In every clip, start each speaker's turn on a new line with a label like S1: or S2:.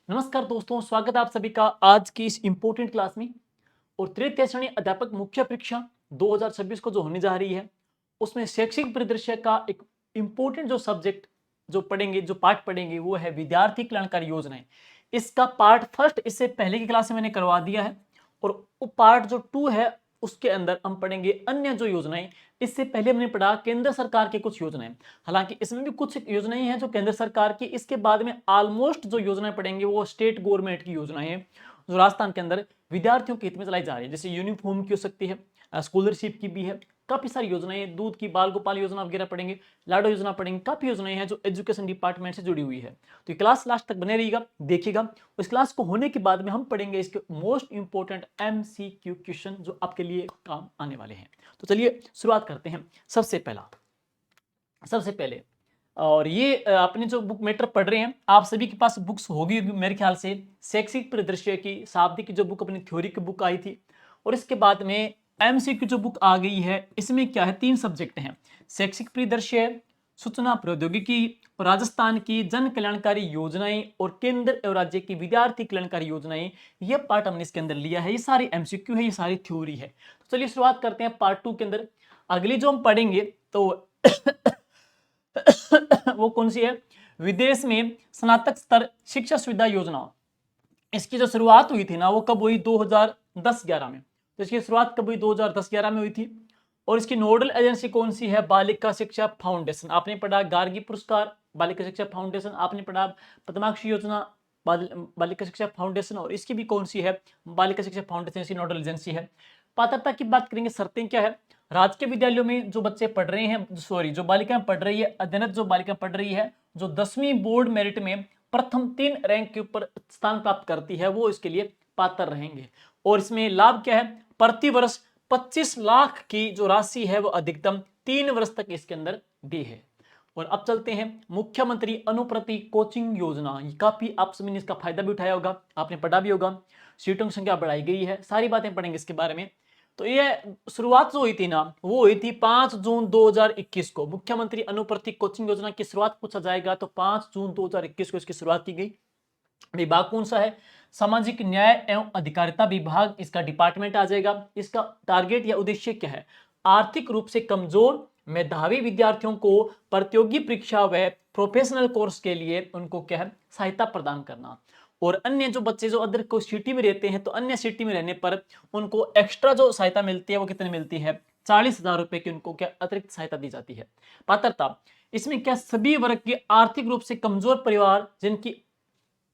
S1: नमस्कार दोस्तों, स्वागत है आप सभी का आज की इस इंपॉर्टेंट क्लास में। और तृतीय श्रेणी अध्यापक मुख्य परीक्षा 2026 को जो होने जा रही है, उसमें शैक्षिक परिदृश्य का एक इंपॉर्टेंट जो सब्जेक्ट जो पढ़ेंगे, जो पार्ट पढ़ेंगे, वो है विद्यार्थी कल्याणकारी योजनाएं। इसका पार्ट फर्स्ट इससे पहले की क्लास में मैंने करवा दिया है, और वो पार्ट जो 2 है उसके अंदर हम पढ़ेंगे अन्य जो योजनाएं। इससे पहले हमने पढ़ा केंद्र सरकार की कुछ योजनाएं, हालांकि इसमें भी कुछ योजनाएं हैं जो केंद्र सरकार की। इसके बाद में ऑलमोस्ट जो योजनाएं पढ़ेंगे वो स्टेट गवर्नमेंट की योजनाएं हैं, जो राजस्थान के अंदर विद्यार्थियों के हित में चलाई जा रही है। जैसे यूनिफॉर्म की हो सकती है, स्कॉलरशिप की भी है, काफी सारी योजनाएं, दूध की, बाल गोपाल योजना वगैरह पढ़ेंगे, लाडो योजना पढ़ेंगे, काफी योजनाएं हैं जो एजुकेशन डिपार्टमेंट से जुड़ी हुई है। तो ये क्लास लास्ट तक बने रहिएगा, देखिएगा। इस क्लास को होने के बाद में हम पढ़ेंगे इसके मोस्ट इंपोर्टेंट MCQ क्वेश्चन जो आपके लिए काम आने वाले हैं। तो चलिए शुरुआत करते हैं। सबसे पहले और ये आपने जो बुक मैटर पढ़ रहे हैं, आप सभी के पास बुक्स होगी मेरे ख्याल से। शैक्षिक परिदृश्य की शाब्दिक की जो बुक अपनी थ्योरी की बुक आई थी, और इसके बाद में MCQ जो बुक आ गई है, इसमें क्या है, 3 सब्जेक्ट हैं। शैक्षिक परिदृश्य, सूचना प्रौद्योगिकी, और राजस्थान की जन कल्याणकारी योजनाएं और केंद्र और राज्य की विद्यार्थी कल्याणकारी योजनाएं। ये पार्ट हमने इसके अंदर लिया है। ये सारी MCQ है, ये सारी थ्योरी है। तो चलिए शुरुआत करते हैं पार्ट 2 के अंदर। अगली जो हम पढ़ेंगे तो वो कौन सी है, विदेश में स्नातक स्तर शिक्षा सुविधा योजना। इसकी जो शुरुआत हुई थी ना, वो कब हुई, 2010-11 में। तो इसकी शुरुआत कब हुई, 2010-11 में हुई थी। और इसकी नोडल एजेंसी कौन सी है, बालिका शिक्षा फाउंडेशन। आपने पढ़ा गार्गी पुरस्कार, बालिका शिक्षा फाउंडेशन। आपने पढ़ा पद्माक्षी योजना, बालिका शिक्षा फाउंडेशन। और इसकी भी कौन सी है, बालिका शिक्षा फाउंडेशन, इसकी नोडल एजेंसी है। पात्रता की बात करेंगे, शर्तें क्या है। राजकीय विद्यालयों में जो बच्चे पढ़ रहे हैं, सॉरी जो बालिकाएं पढ़ रही है, अध्ययनरत जो बालिका पढ़ रही है, जो 10वीं बोर्ड मेरिट में प्रथम 3 रैंक के ऊपर स्थान प्राप्त करती है, वो इसके लिए पात्र रहेंगे। और इसमें लाभ क्या है, प्रति वर्ष 25 लाख की जो राशि है वो अधिकतम 3 वर्ष तक इसके अंदर दी है। और अब चलते हैं मुख्यमंत्री अनुप्रति कोचिंग योजना। ये काफी आप सभी ने इसका फायदा भी उठाया होगा, आपने पढ़ा भी होगा। सीटों की संख्या बढ़ाई गई है, सारी बातें पढ़ेंगे इसके बारे में। तो ये शुरुआत जो हुई थी ना, वो हुई थी 5 जून 2021 को। मुख्यमंत्री अनुप्रति कोचिंग योजना की शुरुआत पूछा जाएगा तो 5 जून 2021 को इसकी शुरुआत की गई। विभाग कौन सा है, सामाजिक न्याय एवं अधिकारिता विभाग इसका डिपार्टमेंट आ जाएगा। इसका टारगेट या उद्देश्य क्या है, आर्थिक रूप से कमजोर मेधावी विद्यार्थियों को प्रतियोगी परीक्षा व प्रोफेशनल कोर्स के लिए उनको क्या है, सहायता प्रदान करना। और अन्य जो बच्चे जो अदर को सिटी में रहते हैं, तो अन्य सिटी में रहने पर उनको एक्स्ट्रा जो सहायता मिलती है वो कितनी मिलती है, 40,000 रुपए की उनको क्या अतिरिक्त सहायता दी जाती है। पात्रता, इसमें क्या सभी वर्ग के आर्थिक रूप से कमजोर परिवार जिनकी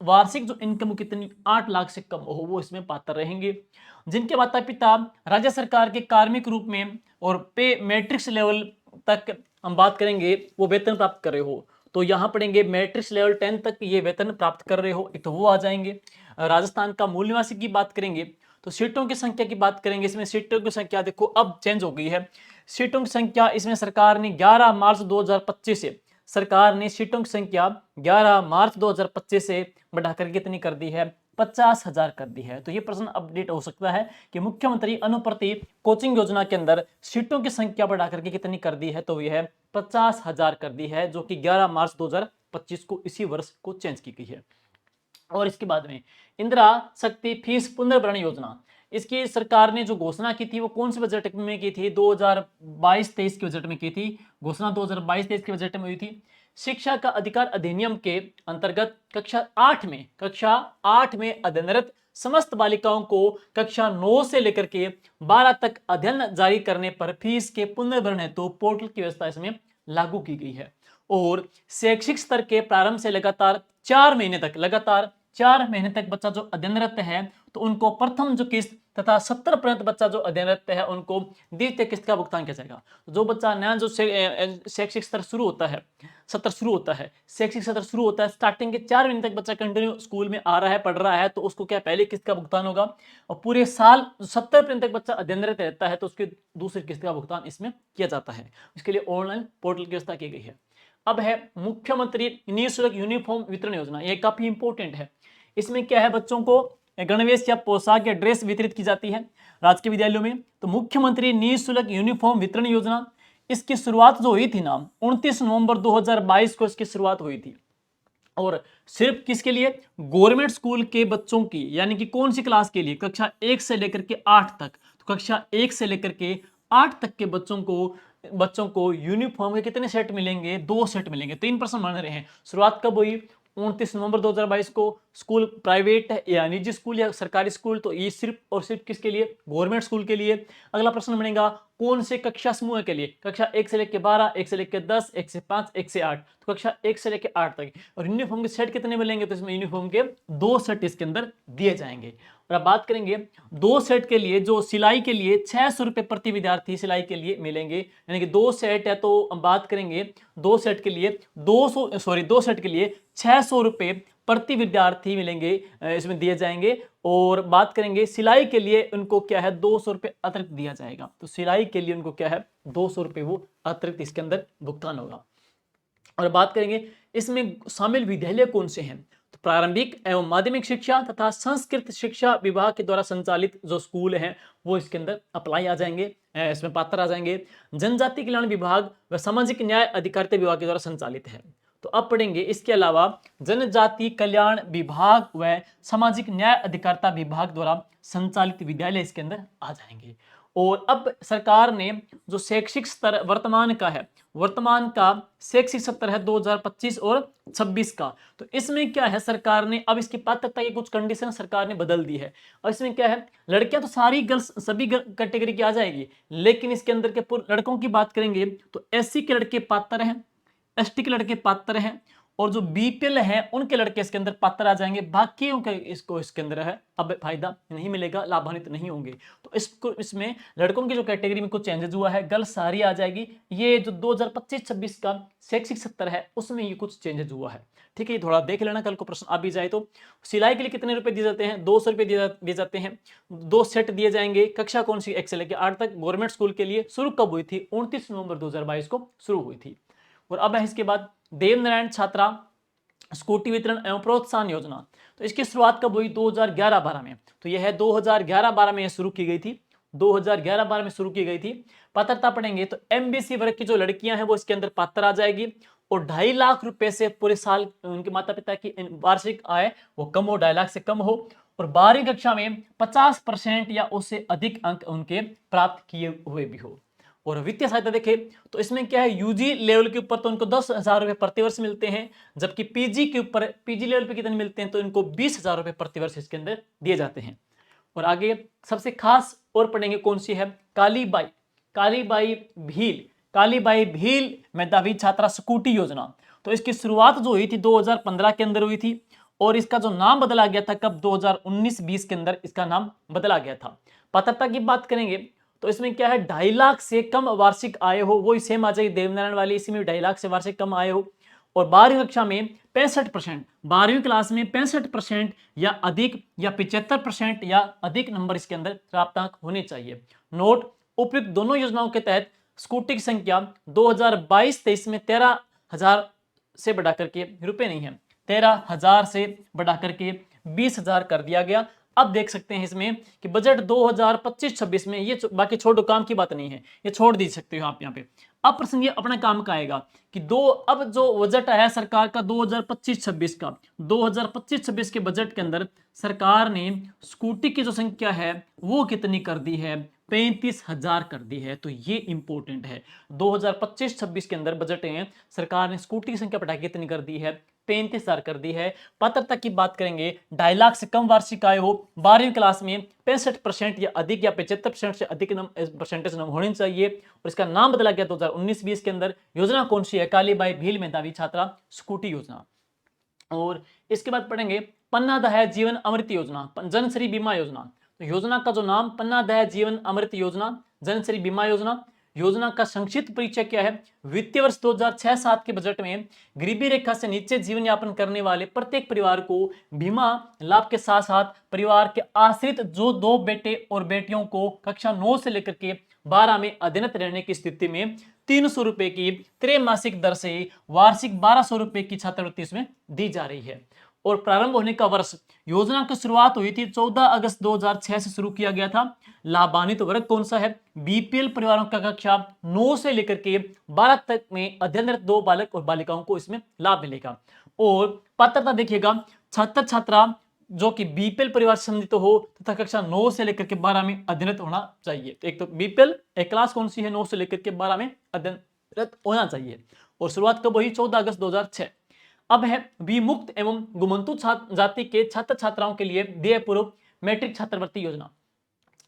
S1: वार्षिक जो इनकम कितनी 8 लाख से कम हो, वो इसमें पात्र रहेंगे। जिनके माता पिता राज्य सरकार के कार्मिक रूप में और पे मैट्रिक्स लेवल तक हम बात करेंगे वो वेतन प्राप्त कर रहे हो, तो यहाँ पढ़ेंगे मैट्रिक्स लेवल 10 तक ये वेतन प्राप्त कर रहे हो, एक तो वो आ जाएंगे। राजस्थान का मूल निवासी की बात करेंगे तो सीटों की संख्या की बात करेंगे। इसमें सीटों की संख्या देखो अब चेंज हो गई है। सीटों की संख्या इसमें सरकार ने 11 मार्च 2025 से सरकार ने सीटों की संख्या 11 मार्च 2025 से बढ़ाकर कितनी कर दी है, 50,000 कर दी है। तो ये प्रश्न अपडेट हो सकता है कि मुख्यमंत्री अनुप्रति कोचिंग योजना के अंदर सीटों की संख्या बढ़ाकर के कितनी कर दी है, तो यह 50,000 कर दी है, जो कि 11 मार्च 2025 को इसी वर्ष को चेंज की गई है। और इसके बाद में इंदिरा शक्ति फीस पुनर्भरण योजना, इसकी सरकार ने जो घोषणा की थी वो कौन से बजट में की थी, 2022-23 के बजट में की थी। घोषणा 2022-23 के बजट में हुई थी। शिक्षा का अधिकार अधिनियम के अंतर्गत कक्षा 8 में अध्ययनरत समस्त बालिकाओं को कक्षा 9 से लेकर के 12 तक अध्ययन जारी करने पर फीस के पुनर्भरण हेतु तो पोर्टल की व्यवस्था इसमें लागू की गई है। और शैक्षिक स्तर के प्रारंभ से लगातार 4 महीने तक बच्चा जो अध्ययनरत है, तो उनको प्रथम जो किस्त तथा 70% बच्चा जो अध्ययनरत है उनको द्वितीय किस्त का भुगतान किया जाएगा। जो बच्चा नया जो शैक्षिक स्तर शुरू होता है, शैक्षिक सत्र शुरू होता है, स्टार्टिंग के 4 महीने तक बच्चा कंटिन्यू स्कूल में आ रहा है, पढ़ रहा है, तो उसको क्या पहली किस्त का भुगतान होगा। और पूरे साल 70% तक बच्चा अध्ययनरत रहता है तो उसकी दूसरी किस्त का भुगतान इसमें किया जाता है। इसके लिए ऑनलाइन पोर्टल की व्यवस्था की गई है। अब है मुख्यमंत्री निःशुल्क यूनिफॉर्म वितरण योजना। ये काफी इंपॉर्टेंट है। इसमें क्या है, बच्चों को गणवेश या पोशाक या ड्रेस वितरित की जाती है राजकीय विद्यालयों में। तो मुख्यमंत्री निःशुल्क यूनिफॉर्म वितरण योजना, इसकी शुरुआत जो हुई थी ना, 29 नवंबर 2022 को इसकी शुरुआत हुई थी। और सिर्फ किसके लिए? गवर्नमेंट स्कूल के बच्चों की, यानी कि कौन सी क्लास के लिए? कक्षा 1 से लेकर के 8 तक। तो कक्षा 1 से लेकर के 8 तक के बच्चों को यूनिफॉर्म के कितने सेट मिलेंगे? 2 सेट मिलेंगे। 3 प्रश्न बन रहे हैं। शुरुआत कब हुई? 29 नवंबर 2022 को। स्कूल प्राइवेट है या निजी स्कूल या सरकारी स्कूल? तो ये सिर्फ और सिर्फ किसके लिए? गवर्नमेंट स्कूल के लिए। अगला प्रश्न बनेगा कौन से कक्षा समूह के लिए? कक्षा 1 से लेकर 12, 1 से लेकर 10, 1 से 5, 1 से 8। तो कक्षा 1 से लेकर 8 तक। और यूनिफॉर्म के सेट कितने मिलेंगे? तो इसमें यूनिफॉर्म के 2 सेट इसके अंदर दिए जाएंगे। और अब बात करेंगे 2 सेट के लिए, जो सिलाई के लिए 600 रुपए प्रति विद्यार्थी सिलाई के लिए मिलेंगे, यानी कि 2 सेट है। तो हम बात करेंगे 2 सेट के लिए 2 सेट के लिए 600 रुपए प्रति विद्यार्थी मिलेंगे, इसमें दिए जाएंगे। और बात करेंगे सिलाई के लिए उनको क्या है? 200 रुपए अतिरिक्त दिया जाएगा। तो सिलाई के लिए उनको क्या है? 200 रुपए वो अतिरिक्त इसके अंदर भुगतान होगा। और बात करेंगे इसमें शामिल विद्यालय कौन से हैं? तो प्रारंभिक एवं माध्यमिक शिक्षा तथा संस्कृत शिक्षा विभाग के द्वारा संचालित जो स्कूल हैं वो इसके अंदर अप्लाई आ जाएंगे, इसमें पात्र आ जाएंगे। जनजाति कल्याण विभाग व सामाजिक न्याय अधिकारिता विभाग के द्वारा संचालित है। तो अब पढ़ेंगे इसके अलावा जनजाति कल्याण विभाग व सामाजिक न्याय अधिकारिता विभाग द्वारा संचालित विद्यालय इसके अंदर आ जाएंगे। और अब सरकार ने जो शैक्षिक स्तर वर्तमान का शैक्षिक स्तर है 2025 और 26 का। तो इसमें क्या है? सरकार ने अब इसकी पात्रता की कुछ कंडीशन सरकार ने बदल दी है। और इसमें क्या है? लड़कियां तो सारी गर्ल्स सभी कैटेगरी की आ जाएगी, लेकिन इसके अंदर के लड़कों की बात करेंगे तो एससी के लड़के पात्र हैं, एसटी के लड़के पात्र हैं, और जो बीपीएल है उनके लड़के इसके अंदर पात्र आ जाएंगे। बाकियों के इसको इसके अंदर है अब फायदा नहीं मिलेगा, लाभान्वित नहीं होंगे। तो इसमें लड़कों की जो कैटेगरी में कुछ चेंजेस हुआ है, गर्ल्स सारी आ जाएगी। ये जो 2025-26 का शैक्षिक सत्र है उसमें ये कुछ चेंजेस हुआ है। ठीक है, ये थोड़ा देख लेना, कल को प्रश्न आ भी जाए तो। सिलाई के लिए कितने रुपए दिए जाते हैं? 200 रुपए दिए जाते हैं। 2 सेट दिए जाएंगे। कक्षा कौन सी? 1 से लेकर 8 तक। गवर्नमेंट स्कूल के लिए शुरू कब हुई थी? 29 नवंबर 2022 को शुरू हुई थी। और अब है इसके बाद देवनारायण छात्रा स्कूटी वितरण एवं प्रोत्साहन योजना। तो इसकी शुरुआत कब हुई? 2011-12 में। तो यह है 2011-12 में शुरू की गई थी। 2011-12 में शुरू की गई थी। पात्रता पढ़ेंगे तो एमबीसी वर्ग की जो लड़कियां हैं वो इसके अंदर पात्र आ जाएगी। और 2.5 लाख रुपए से पूरे साल उनके माता पिता की वार्षिक आय वो कम हो, 2.5 लाख से कम हो। और 12वीं कक्षा में 50% या उससे अधिक अंक उनके प्राप्त किए हुए भी हो। और वित्तीय सहायता देखें तो इसमें क्या है? यूजी लेवल के ऊपर तो उनको 10,000 रुपए प्रतिवर्ष मिलते हैं, जबकि पीजी लेवल पे कितने मिलते हैं? तो इनको 20,000 रुपए प्रतिवर्ष इसके अंदर दिए जाते हैं। और आगे सबसे खास और पढ़ेंगे कौन सी है? कालीबाई भील मेधावी छात्रा स्कूटी योजना। तो इसकी शुरुआत जो हुई थी 2015 के अंदर हुई थी, और इसका जो नाम बदला गया था कब? 2019-20 के अंदर इसका नाम बदला गया था। पात्रता की बात करेंगे तो इसमें क्या है? 2.5 लाख से कम वार्षिक आय हो, वो सेम आ जाएगी देवनारायण वाली, इसी में 2.5 लाख से वार्षिक कम आय हो। और 12वीं कक्षा में 65%, 12वीं क्लास में 65% या अधिक या 75% या अधिक नंबर इसके अंदर प्राप्तांक होने चाहिए। नोट, उपयुक्त दोनों योजनाओं के तहत स्कूटी की संख्या 2022-23 में 13,000 से बढ़ा करके रुपए नहीं है, 13,000 से बढ़ा करके 20,000 कर दिया गया। अब देख सकते हैं इसमें कि बजट 2025-26 में, ये बाकी छोड़ो, काम की बात नहीं है, ये छोड़ दी सकते हो आप यहाँ पे। अब प्रश्न ये अपना काम का आएगा कि अब जो बजट आया सरकार का 2025-26 का, 2025-26 के बजट के अंदर सरकार ने स्कूटी की जो संख्या है वो कितनी कर दी है? 35,000 कर दी है। तो ये इंपॉर्टेंट है। 2025-26 के अंदर बजट में सरकार ने स्कूटी की संख्या बढ़ा के कितनी कर दी है? 35,000 कर दी है। पात्रता की बात करेंगे 2.5 लाख से कम वार्षिक आय हो, 12वीं क्लास में 65% या अधिक या 75% से अधिक परसेंटेज नंबर होने चाहिए। और इसका नाम बदला गया 2019-20 के अंदर। योजना कौन सी है? कालीबाई भील मेधावी छात्रा स्कूटी योजना। और इसके बाद पढ़ेंगे पन्ना दहाय जीवन अमृत योजना, जनश्री बीमा योजना। तो योजना का जो नाम पन्ना दहाय जीवन अमृत योजना, जनश्री बीमा योजना। योजना का संक्षिप्त परिचय क्या है? वित्तीय वर्ष 2006-07 के बजट में गरीबी रेखा से नीचे जीवन यापन करने वाले प्रत्येक परिवार को बीमा लाभ के साथ साथ परिवार के आश्रित जो 2 बेटे और बेटियों को कक्षा 9 से लेकर के 12 में अध्ययनरत रहने की स्थिति में 300 रुपए की त्रैमासिक दर से वार्षिक 1200 रुपए की छात्रवृत्ति इसमें दी जा रही है। और प्रारंभ होने का वर्ष, योजना की शुरुआत हुई थी 14 अगस्त 2006 से शुरू किया गया था। लाभान्वित वर्ग कौन सा है? बीपीएल परिवारों का कक्षा 9 से लेकर के 12 तक में अध्ययनरत 2 बालक और बालिकाओं को इसमें लाभ मिलेगा। और पात्रता देखिएगा, छात्र छात्रा जो कि बीपीएल परिवार से संबंधित हो तथा कक्षा 9 से लेकर के 12 में अध्ययनरत होना चाहिए। तो एक तो बीपीएल एक क्लास कौन सी है, 9 से लेकर के 12 में अध्ययनरत होना चाहिए। और शुरुआत कब हुई, 14 अगस्त 2006। अब है विमुक्त एवं गुमंतु जाति के छात्र छात्राओं के लिए देय पूर्व मैट्रिक छात्रवृत्ति योजना।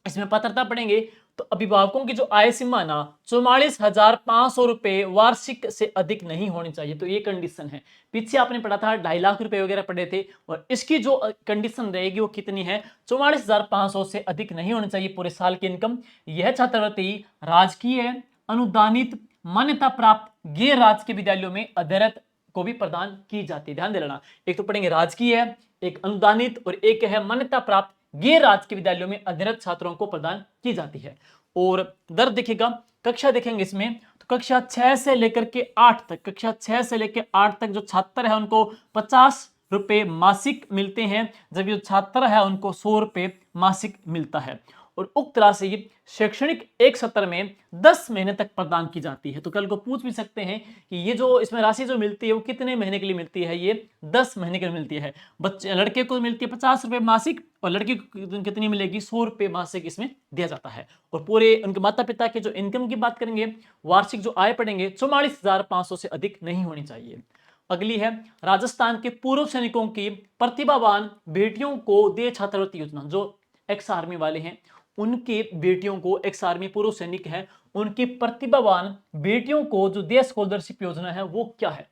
S1: इसमें पात्रता पढ़ेंगे तो अभिभावकों की जो आय सीमा ना 44,500 रुपए वार्षिक से अधिक नहीं होनी चाहिए। तो ये कंडीशन है। पीछे आपने पढ़ा था 2.5 लाख रुपए वगैरह पढ़े थे, और इसकी जो कंडीशन रहेगी वो कितनी है, 44,500 से अधिक नहीं होनी चाहिए पूरे साल की इनकम। यह छात्रवृत्ति राजकीय, अनुदानित, मान्यता प्राप्त गैर राजकीय विद्यालयों में अध्ययनरत को भी प्रदान की जाती है। ध्यान दे लेना, एक तो पढ़ेंगे राजकीय, एक अनुदानित और एक है मान्यता प्राप्त गैर राजकीय विद्यालयों में अध्ययनरत छात्रों को प्रदान की जाती है। और दर देखिएगा, कक्षा देखेंगे इसमें तो कक्षा 6 से लेकर के 8 तक, कक्षा 6 से लेकर 8 तक जो छात्र है उनको 50 रुपए मासिक मिलते हैं, जबकि जो छात्र है उनको 100 रुपए मासिक मिलता है। और उक्त राशि शैक्षणिक एक सत्र में 10 महीने तक प्रदान की जाती है। तो कल को पूछ भी सकते हैं कि ये जो इसमें राशि जो मिलती है वो कितने महीने के लिए मिलती है, ये 10 महीने के लिए मिलती है। बच्चे लड़के को मिलती है 50 रुपए मासिक और लड़की को कितनी मिलेगी, 100 रुपए मासिक इसमें दिया जाता है। और पूरे उनके माता पिता के जो इनकम की बात करेंगे, वार्षिक जो आय पढ़ेंगे 44,500 से अधिक नहीं होनी चाहिए। अगली है राजस्थान के पूर्व सैनिकों की प्रतिभावान बेटियों को दे छात्रवृत्ति योजना। जो एक्स आर्मी वाले हैं उनके बेटियों को, एक्स आर्मी पूर्व सैनिक हैं उनकी प्रतिभावान बेटियों को जो दे स्कॉलरशिप योजना है वो क्या है।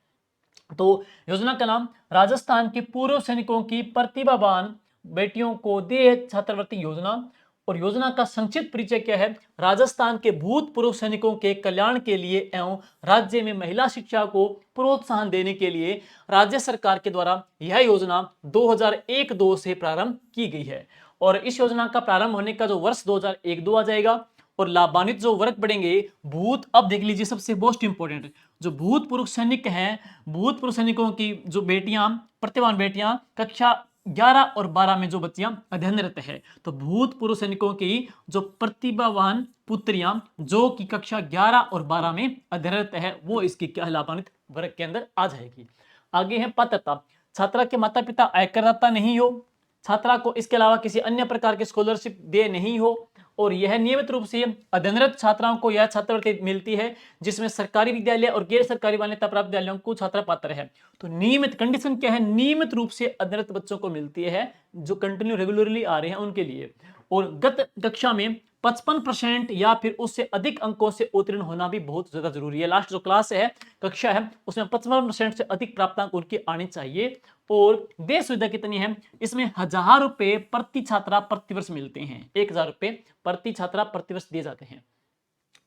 S1: तो योजना का नाम राजस्थान के पूर्व सैनिकों की प्रतिभावान बेटियों को दे छात्रवृत्ति योजना। और योजना का संक्षिप्त परिचय क्या है, राजस्थान के भूतपूर्व सैनिकों के कल्याण के लिए एवं राज्य में महिला शिक्षा को प्रोत्साहन देने के लिए राज्य सरकार के द्वारा यह योजना 2001-2 से प्रारंभ की गई है। और इस योजना का प्रारंभ होने का जो वर्ष 2001-2 आ जाएगा। और लाभान्वित जो वर्ग बढ़ेंगे अब देख लीजिए सबसे मोस्ट इंपोर्टेंट, जो भूतपूर्व सैनिक हैं, भूतपूर्व सैनिकों की जो बेटियां, प्रतिभावान बेटियां कक्षा 11 और 12 में जो बच्चियां अध्ययनरत है, तो भूतपूर्व सैनिकों की जो प्रतिभावान पुत्रियां जो कि कक्षा 11 और 12 में अध्ययनरत है वो इसकी क्या लाभान्वित वर्ग के अंदर आ जाएगी। आगे है पात्रता, छात्रा के माता पिता आयकरदाता नहीं हो, छात्रा को इसके अलावा किसी अन्य प्रकार की स्कॉलरशिप दे नहीं हो, और यह नियमित रूप से अध्ययनरत छात्राओं को यह छात्रवृत्ति मिलती है जिसमें सरकारी विद्यालय और गैर सरकारी मान्यता प्राप्त विद्यालयों को छात्रा पात्र है। तो नियमित कंडीशन क्या है, नियमित रूप से अध्ययनरत बच्चों को मिलती है जो कंटिन्यू रेगुलरली आ रहे हैं उनके लिए। और गत कक्षा में 55% या फिर उससे अधिक अंकों से उत्तीर्ण होना भी बहुत ज्यादा जरूरी है। लास्ट जो क्लास है, कक्षा है, उसमें 55% से अधिक प्राप्तांक उनके आने चाहिए। और देय सुविधा कितनी है, इसमें 1,000 रुपए प्रति छात्रा प्रतिवर्ष मिलते हैं, 1,000 रुपए प्रति छात्रा प्रतिवर्ष दिए जाते हैं।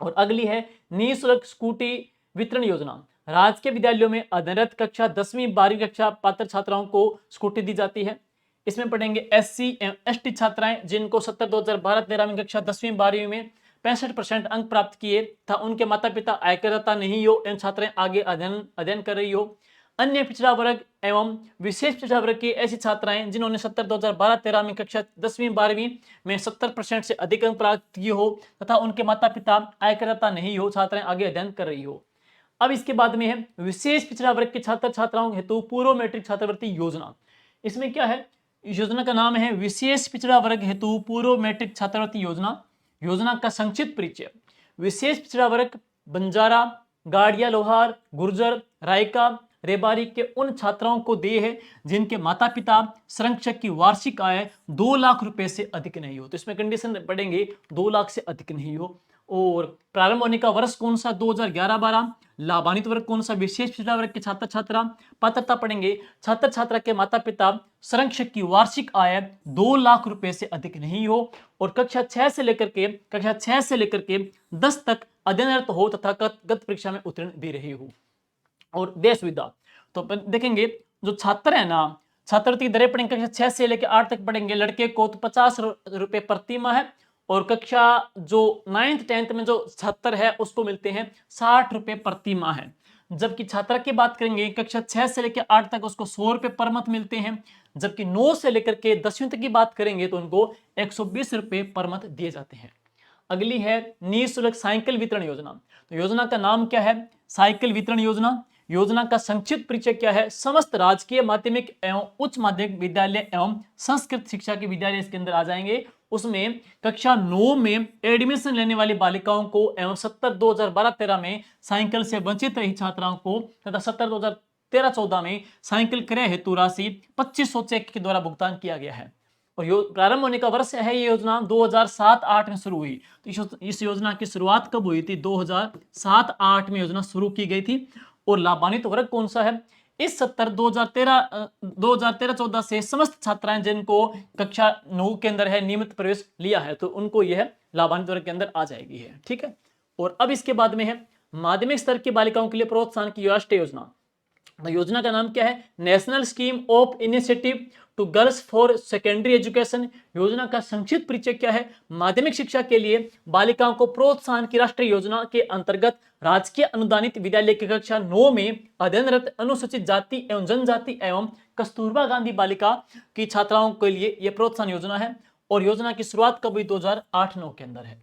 S1: और अगली है निःशुल्क स्कूटी वितरण योजना। राजकीय विद्यालयों में अध्ययनरत कक्षा 10वीं 12वीं कक्षा पात्र छात्राओं को स्कूटी दी जाती है। इसमें पढ़ेंगे SC एवं ST छात्राएं जिनको 2012-13 में कक्षा 10वीं 12वीं में 65% अंक प्राप्त किए था, उनके माता पिता आयकरदाता नहीं हो एवं छात्राएं आगे अध्ययन कर रही हो। अन्य पिछड़ा वर्ग एवं विशेष पिछड़ा वर्ग की ऐसी छात्राएं जिन्होंने 2012-13 में कक्षा 10वीं 12वीं में 70% से अधिक अंक प्राप्त किए हो तथा उनके माता पिता आयकरदाता नहीं हो, छात्राएं आगे अध्ययन कर रही हो। अब इसके बाद में है विशेष पिछड़ा वर्ग के छात्र छात्राओं हेतु पूर्व मैट्रिक छात्रवृत्ति योजना। इसमें क्या है, इस योजना का नाम है विशेष पिछड़ा वर्ग हेतु पूर्व मैट्रिक छात्रवृत्ति योजना। योजना का संक्षिप्त परिचय, विशेष पिछड़ा वर्ग बंजारा, गाड़िया, लोहार, गुर्जर, रायका, रेबारी के उन छात्राओं को दे है जिनके माता पिता संरक्षक की वार्षिक आय 2 लाख रुपए से अधिक नहीं हो। तो इसमें कंडीशन पढ़ेंगे 2 लाख से अधिक नहीं हो। और प्रारंभ होने का वर्ष कौन सा, 2011-12। लाभान्वित वर्ग कौन सा, विशेष पिछड़ा वर्ग के छात्र छात्रा। पात्रता पढ़ेंगे छात्र छात्रा के माता पिता संरक्षक की वार्षिक आय 2 लाख रुपए से अधिक नहीं हो और कक्षा 6 से लेकर के 10 तक अध्ययनरत हो तथा गत परीक्षा में उत्तीर्ण भी रही हो। और देय सुविधा तो देखेंगे जो छात्र है ना, छात्रवृत्ति की दरें पढ़ेंगे, कक्षा 6 से लेकर 8 तक पढ़ेंगे। लड़के को तो 50 रुपए प्रति माह है और कक्षा जो 9th 10th में जो छात्र है उसको मिलते हैं 60 रुपए प्रति माह है। जबकि छात्रा की बात करेंगे कक्षा 6 से लेकर 8 तक उसको 100 रुपए पर मंथ मिलते हैं, जबकि 9 से लेकर के 10वीं तक की बात करेंगे तो उनको 120 रुपए पर मंथ दिए जाते हैं। अगली है निःशुल्क साइकिल वितरण योजना। तो योजना का नाम क्या है, साइकिल वितरण योजना। योजना का संक्षिप्त परिचय क्या है? समस्त राजकीय माध्यमिक एवं उच्च माध्यमिक विद्यालय एवं संस्कृत शिक्षा के विद्यालय इसके अंदर आ जाएंगे। उसमें कक्षा 9 में एडमिशन लेने वाली बालिकाओं को एवं 70 2012-13 में साइकिल से वंचित रही छात्राओं को तथा 70 2013-14 में साइकिल क्रय हेतु राशि 2500 चेक के द्वारा भुगतान किया गया है। और प्रारंभ होने का वर्ष है ये योजना 2007-8 में शुरू हुई। तो इस योजना की शुरुआत कब हुई थी? 2007-8 में योजना शुरू की गई थी। और लाभान्वित वर्ग कौन सा है? इस 70 2013-14 से समस्त छात्राएं जिनको कक्षा 9 के अंदर है नियमित प्रवेश लिया है, तो उनको यह लाभान्वित वर्ग के अंदर आ जाएगी है। ठीक है। और अब इसके बाद में है माध्यमिक स्तर की बालिकाओं के लिए प्रोत्साहन की राष्ट्रीय योजना। तो योजना का नाम क्या है? National scheme of initiative to girls for secondary education. योजना का संक्षिप्त परिचय क्या है? माध्यमिक शिक्षा के लिए बालिकाओं को प्रोत्साहन की राष्ट्रीय योजना के अंतर्गत राजकीय अनुदानित विद्यालय की कक्षा 9 में अध्ययनरत अनुसूचित जाति एवं जनजाति एवं कस्तूरबा गांधी बालिका की छात्राओं के लिए यह प्रोत्साहन योजना है। और योजना की शुरुआत कब हुई? 2008-9 के अंदर है।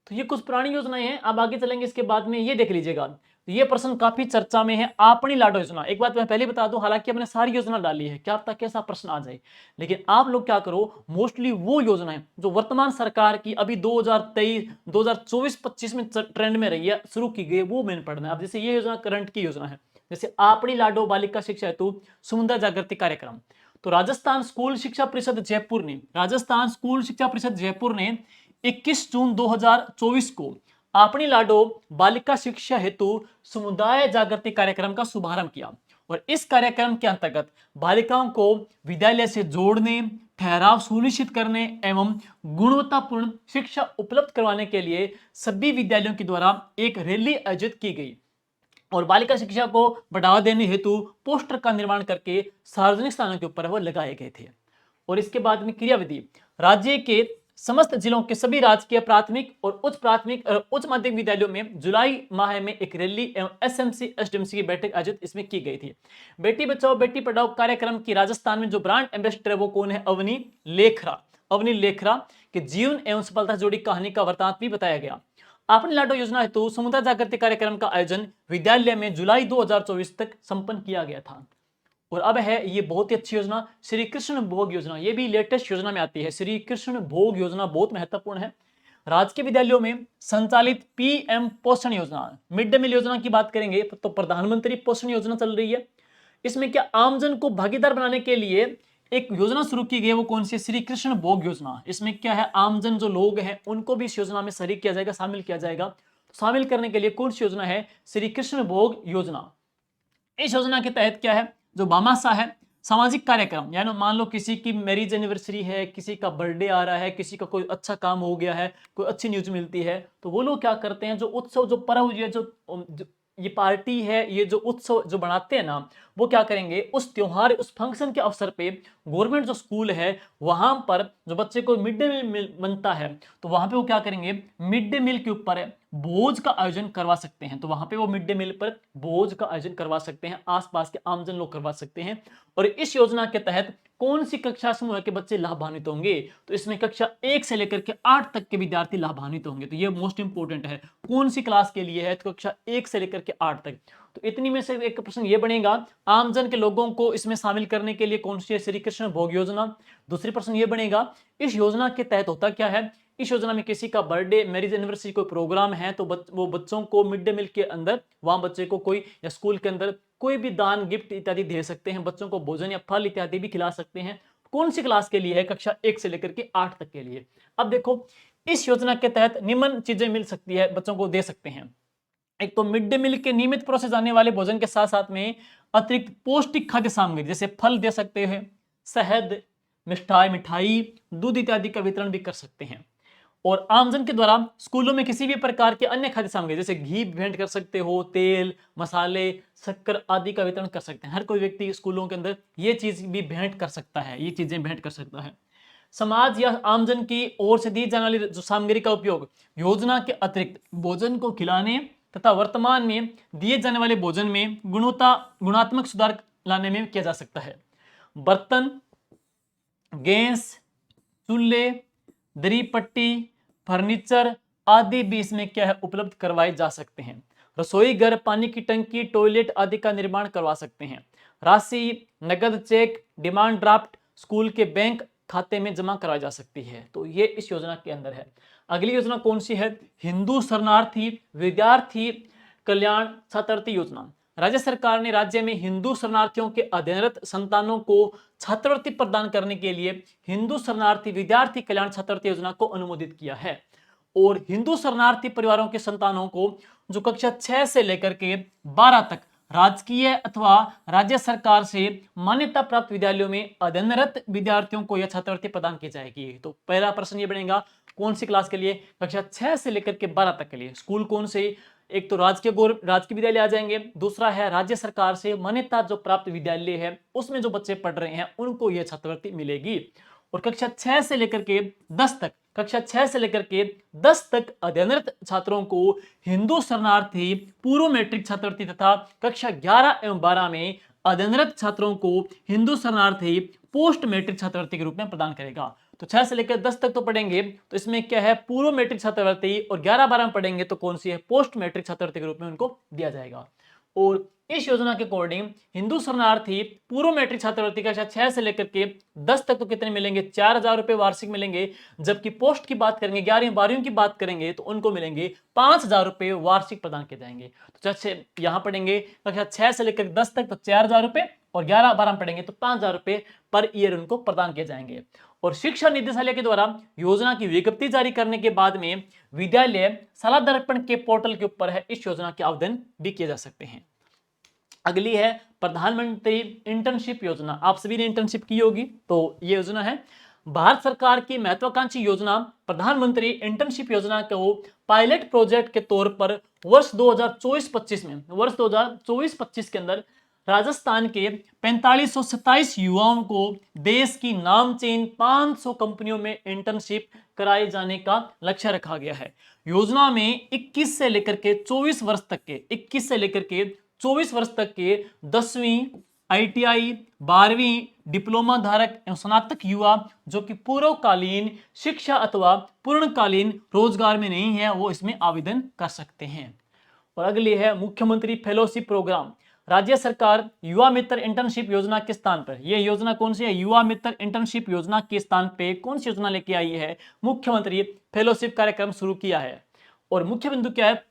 S1: तो ये कुछ पुरानी योजनाएं हैं। अब आगे चलेंगे इसके बाद में ये देख लीजिएगा। तो ये प्रश्न काफी चर्चा में है, आपनी लाडो योजना। एक बात मैं पहले बता दूं, हालांकि हमने सारी योजना डाली है, क्या पता कैसा प्रश्न आ जाए, लेकिन आप लोग क्या करो, मोस्टली वो योजनाएं जो वर्तमान सरकार की अभी 2023 2024-25 में ट्रेंड में रही है, शुरू की गई, वो मैंने पढ़ना है। अब जैसे ये योजना करंट की योजना है, जैसे आपनी लाडो बालिका शिक्षा हेतु सुमुदा जागृति कार्यक्रम। तो राजस्थान स्कूल शिक्षा परिषद जयपुर ने 21 जून 2024 को आपनी लाडो बालिका शिक्षा हेतु समुदाय जागृति कार्यक्रम का शुभारंभ किया। और इस कार्यक्रम के अंतर्गत बालिकाओं को विद्यालय से जोड़ने, ठहराव सुनिश्चित करने एवं गुणवत्तापूर्ण शिक्षा उपलब्ध करवाने के लिए सभी विद्यालयों के द्वारा एक रैली आयोजित की गई। और बालिका शिक्षा को बढ़ावा देने हेतु पोस्टर का निर्माण करके सार्वजनिक स्थानों के ऊपर वो लगाए गए थे। और इसके बाद में क्रियाविधि, राज्य के समस्त जिलों के सभी राजकीय प्राथमिक और उच्च माध्यमिक विद्यालयों में जुलाई माह में एक रैली एवं एसएमसी एसडीएमसी की बैठक आयोजित इसमें की गई थी। बेटी बचाओ बेटी पढ़ाओ कार्यक्रम की राजस्थान में जो ब्रांड एम्बेसडर है वो कौन है? अवनी लेखरा के जीवन एवं सफलता से जुड़ी कहानी का वृतांत भी बताया गया। आपनी लाडो योजना हेतु समुदाय जागृति कार्यक्रम का आयोजन विद्यालय में जुलाई 2024 तक संपन्न किया गया था। और अब है ये बहुत ही अच्छी योजना, श्री कृष्ण भोग योजना। ये भी लेटेस्ट योजना में आती है। श्री कृष्ण भोग योजना बहुत महत्वपूर्ण है। राजकीय विद्यालयों में संचालित पीएम पोषण योजना, मिड डे मील योजना की बात करेंगे तो प्रधानमंत्री पोषण योजना चल रही है। इसमें क्या आमजन को भागीदार बनाने के लिए एक योजना शुरू की गई है, वो कौन सी? श्री कृष्ण भोग योजना। इसमें क्या है, आमजन जो लोग हैं उनको भी इस योजना में शरीक किया जाएगा, शामिल किया जाएगा। शामिल करने के लिए कौन सी योजना है? श्री कृष्ण भोग योजना। इस योजना के तहत क्या है, जो भामाशाह है सामाजिक कार्यक्रम, यानी मान लो किसी की मैरिज एनिवर्सरी है, किसी का बर्थडे आ रहा है, किसी का कोई अच्छा काम हो गया है, कोई अच्छी न्यूज मिलती है, तो वो लोग क्या करते हैं, जो उत्सव, जो पर्व, ये पार्टी है, ये जो उत्सव जो बनाते हैं ना, वो क्या करेंगे, उस त्योहार, उस फंक्शन के अवसर पे गवर्नमेंट जो स्कूल है वहां पर जो बच्चे को मिड डे मील बनता है, तो वहां पे वो क्या करेंगे, मिड डे मील के ऊपर भोज का आयोजन करवा सकते हैं। तो वहां पे वो मिड डे मील पर भोज का आयोजन करवा सकते हैं, आसपास के आमजन लोग करवा सकते हैं। और इस योजना के तहत कौन सी कक्षा समूह के बच्चे लाभान्वित होंगे? तो इसमें कक्षा 1 से लेकर के 8 तक के विद्यार्थी लाभान्वित होंगे। तो ये मोस्ट इंपोर्टेंट है, कौन सी क्लास के लिए है? तो कक्षा 1 से लेकर के 8 तक। तो इतनी में से एक प्रश्न ये बनेगा, आमजन के लोगों को इसमें शामिल करने के लिए कौन सी है? श्री कृष्ण भोग योजना। दूसरी प्रश्न ये बनेगा, इस योजना के तहत होता क्या है? इस योजना में किसी का बर्थडे, मैरिज एनिवर्सरी, कोई प्रोग्राम है, तो वो बच्चों को मिड डे मील के अंदर वहां बच्चे को कोई, या स्कूल के अंदर कोई भी दान, गिफ्ट इत्यादि दे सकते हैं, बच्चों को भोजन या फल इत्यादि भी खिला सकते हैं। कौन सी क्लास के लिए है? कक्षा 1 से लेकर के 8 तक के लिए। अब देखो, इस योजना के तहत निम्न चीजें मिल सकती है, बच्चों को दे सकते हैं। एक तो मिड डे मील के नियमित परोसे जाने वाले भोजन के साथ साथ में अतिरिक्त पौष्टिक खाद्य सामग्री जैसे फल दे सकते हैं, शहद, मिठाई, दूध इत्यादि का वितरण भी कर सकते हैं। और आमजन के द्वारा स्कूलों में किसी भी प्रकार के अन्य खाद्य सामग्री जैसे घी भेंट कर सकते हो, तेल, मसाले, शक्कर आदि का वितरण कर सकते हैं। हर कोई व्यक्ति स्कूलों के अंदर ये चीज भी भेंट कर सकता है, ये चीजें भेंट कर सकता है। समाज या आमजन की ओर से दी जाने वाली जो सामग्री का उपयोग योजना के अतिरिक्त भोजन को खिलाने तथा वर्तमान में दिए जाने वाले भोजन में गुणात्मक सुधार लाने में किया जा सकता है। बर्तन, गैस, चूल्हे, दरी पट्टी, फर्नीचर आदि भी इसमें क्या है, उपलब्ध करवाए जा सकते हैं। रसोई घर, पानी की टंकी, टॉयलेट आदि का निर्माण करवा सकते हैं। राशि नगद, चेक, डिमांड ड्राफ्ट स्कूल के बैंक खाते में जमा करवाई जा सकती है। तो ये इस योजना के अंदर है। अगली योजना कौन सी है? हिंदू शरणार्थी विद्यार्थी कल्याण छात्रवृत्ति योजना। राज्य सरकार ने राज्य में हिंदू शरणार्थियों के अध्ययनरत संतानों को छात्रवृत्ति प्रदान करने के लिए हिंदू शरणार्थी विद्यार्थी कल्याण छात्रवृत्ति योजना को अनुमोदित किया है। और हिंदू शरणार्थी परिवारों के संतानों को जो कक्षा 6 से लेकर के 12 तक राजकीय अथवा राज्य सरकार से मान्यता प्राप्त विद्यालयों में अध्ययनरत विद्यार्थियों को यह छात्रवृत्ति प्रदान की जाएगी। तो पहला प्रश्न ये बनेगा, कौन सी क्लास के लिए? कक्षा 6 से लेकर के 12 तक के लिए। स्कूल कौन से? एक तो राजकीय विद्यालय आ जाएंगे, दूसरा है राज्य सरकार से मान्यता जो प्राप्त विद्यालय है उसमें जो बच्चे पढ़ रहे हैं उनको यह छात्रवृत्ति मिलेगी। और कक्षा 6 से लेकर के 10 तक, कक्षा 6 से लेकर के 10 तक अध्ययनरत छात्रों को हिंदू शरणार्थी पूर्व मैट्रिक छात्रवृत्ति तथा कक्षा 11 एवं 12 में अध्ययनरत छात्रों को हिंदू शरणार्थी पोस्ट मैट्रिक छात्रवृत्ति के रूप में प्रदान करेगा। तो 6 से लेकर 10 तक तो पढ़ेंगे, तो इसमें क्या है? पूर्व मैट्रिक छात्रवृत्ति। और 11-12 में पढ़ेंगे तो कौन सी है? पोस्ट मैट्रिक छात्रवृत्ति के रूप में उनको दिया जाएगा। और इस योजना के अकॉर्डिंग हिंदू शरणार्थी पूर्व मैट्रिक छात्रवृत्ति कक्षा 6 से लेकर के 10 तक तो कितने मिलेंगे? 4,000 रुपए वार्षिक मिलेंगे। जबकि पोस्ट की बात करेंगे, 11वीं-12वीं की बात करेंगे तो उनको मिलेंगे 5,000 रुपए वार्षिक प्रदान किए जाएंगे। तो जैसे यहाँ पढ़ेंगे कक्षा 6 से लेकर 10 तक तो 4,000 रुपए, और 11-12 में पढ़ेंगे तो 5,000 रुपए पर ईयर उनको प्रदान किए जाएंगे। और शिक्षा निदेशालय के द्वारा योजना की विज्ञप्ति जारी करने के बाद में विद्यालय सालादर्पण के पोर्टल के ऊपर है इस योजना के आवेदन भी किए जा सकते हैं। अगली है प्रधानमंत्री इंटर्नशिप योजना। आप सभी ने इंटर्नशिप की होगी, तो ये योजना है भारत सरकार की महत्वाकांक्षी योजना प्रधानमंत्री इंटर्नशिप योजना को पायलट प्रोजेक्ट के तौर पर वर्ष 2024-25 में, वर्ष 2024-25 के अंदर राजस्थान के 4527 युवाओं को देश की नामचीन 500 कंपनियों में इंटर्नशिप कराए जाने का लक्ष्य रखा गया है। योजना में 21 से लेकर के 24 वर्ष तक के 21 से लेकर के 24 वर्ष तक के 10वीं ITI 12वीं डिप्लोमा धारक एवं स्नातक युवा जो कि पूर्वकालीन शिक्षा अथवा पूर्णकालीन रोजगार में नहीं है वो इसमें आवेदन कर सकते हैं। और अगली है मुख्यमंत्री फेलोशिप प्रोग्राम। राज्य सरकार युवा मित्र इंटर्नशिप योजना के स्थान पर, यह योजना कौन सी है? युवा मित्र इंटर्नशिप योजना के स्थान पे कौन सी योजना लेके आई है? मुख्यमंत्री फेलोशिप कार्यक्रम शुरू किया है। और मुख्य बिंदु क्या है?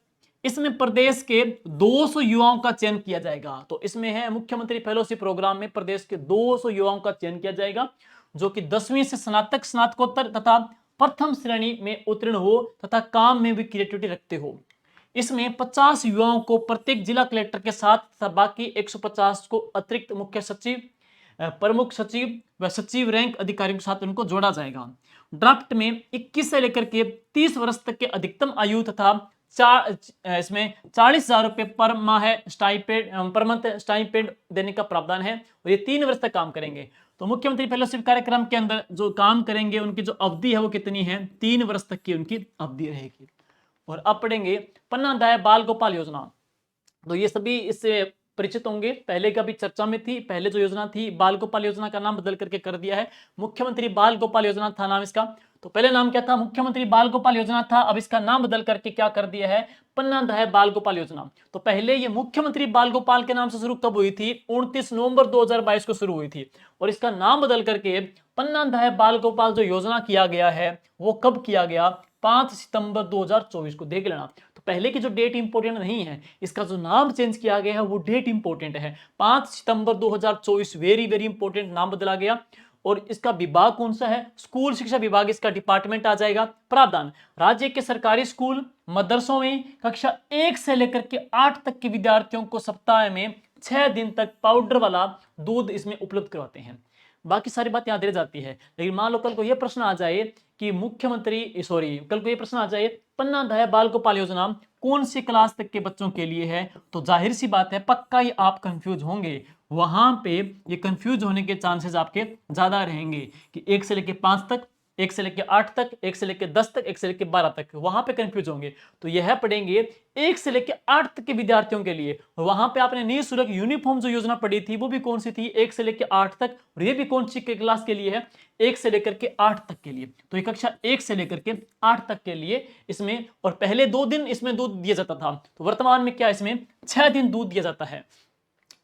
S1: इसमें प्रदेश के 200 युवाओं का चयन किया जाएगा। तो इसमें है मुख्यमंत्री फेलोशिप प्रोग्राम में प्रदेश के 200 युवाओं का चयन किया जाएगा जो कि 10वीं से स्नातक, स्नातकोत्तर तथा प्रथम श्रेणी में उत्तीर्ण हो तथा काम में भी क्रिएटिविटी रखते हो। इसमें 50 युवाओं को प्रत्येक जिला कलेक्टर के साथ तथा बाकी 150 को अतिरिक्त मुख्य सचिव, प्रमुख सचिव व सचिव रैंक अधिकारियों के साथ उनको जोड़ा जाएगा। ड्राफ्ट में 21 से लेकर के 30 वर्ष तक के अधिकतम आयु तथा इसमें 40,000 रुपए पर माह स्टाइपेंड, पर मंथ स्टाइपेंड देने का प्रावधान है। और ये 3 वर्ष तक काम करेंगे। तो मुख्यमंत्री फेलोशिप कार्यक्रम के अंदर जो काम करेंगे उनकी जो अवधि है वो कितनी है? 3 वर्ष तक की उनकी अवधि रहेगी। और अब पढ़ेंगे पन्ना दाय बाल गोपाल योजना। तो ये सभी इससे परिचित होंगे, पहले का भी चर्चा में थी। पहले जो योजना थी बाल गोपाल योजना का नाम बदल करके कर दिया है मुख्यमंत्री बाल गोपाल योजना था नाम इसका। तो पहले नाम क्या था? मुख्यमंत्री बाल गोपाल योजना था। अब इसका नाम बदल करके क्या कर दिया है? पन्ना दाय बाल गोपाल योजना। तो पहले ये मुख्यमंत्री बाल गोपाल के नाम से शुरू कब हुई थी? 29 नवंबर 2022 को शुरू हुई थी। और इसका नाम बदल करके पन्ना दाय बाल गोपाल जो योजना किया गया है वो कब किया गया? 5 सितंबर 2024 को। देख लेना, तो पहले की जो डेट इंपॉर्टेंट नहीं है, इसका जो नाम चेंज किया गया है वो डेट इंपॉर्टेंट है। 5 सितंबर 2024 वेरी वेरी इंपॉर्टेंट नाम बदला गया। और इसका विभाग कौन सा है? स्कूल शिक्षा विभाग इसका डिपार्टमेंट आ जाएगा। प्रावधान, राज्य के सरकारी स्कूल मदरसों में कक्षा 1 से लेकर के 8 तक के विद्यार्थियों को सप्ताह में 6 दिन तक पाउडर वाला दूध इसमें उपलब्ध करवाते हैं। बाकी सारी बात याद रह जाती है। लेकिन मान लो कल को यह प्रश्न आ जाए कि कल को यह प्रश्न आ जाए पन्ना दाय बाल गोपाल योजना कौन सी क्लास तक के बच्चों के लिए है, तो जाहिर सी बात है पक्का ही आप कंफ्यूज होंगे। वहां पे ये कंफ्यूज होने के चांसेस आपके ज्यादा रहेंगे कि 1 से लेकर 5 तक, 1 से लेकर 8 तक, 1 से लेकर 10 तक, 1 से लेकर 12 तक, वहां पे कंफ्यूज होंगे। तो यह पढ़ेंगे 1 से लेकर 8 तक के विद्यार्थियों के लिए। वहां पे आपने निःशुल्क यूनिफॉर्म जो योजना पढ़ी थी वो भी कौन सी थी, 1 से लेकर 8 तक, और ये भी कौन सी क्लास के लिए है, 1 से लेकर के 8 तक के लिए। तो ये कक्षा 1 से लेकर के 8 तक के लिए इसमें, और पहले 2 दिन इसमें दूध दिया जाता था, तो वर्तमान में क्या इसमें 6 दिन दूध दिया जाता है।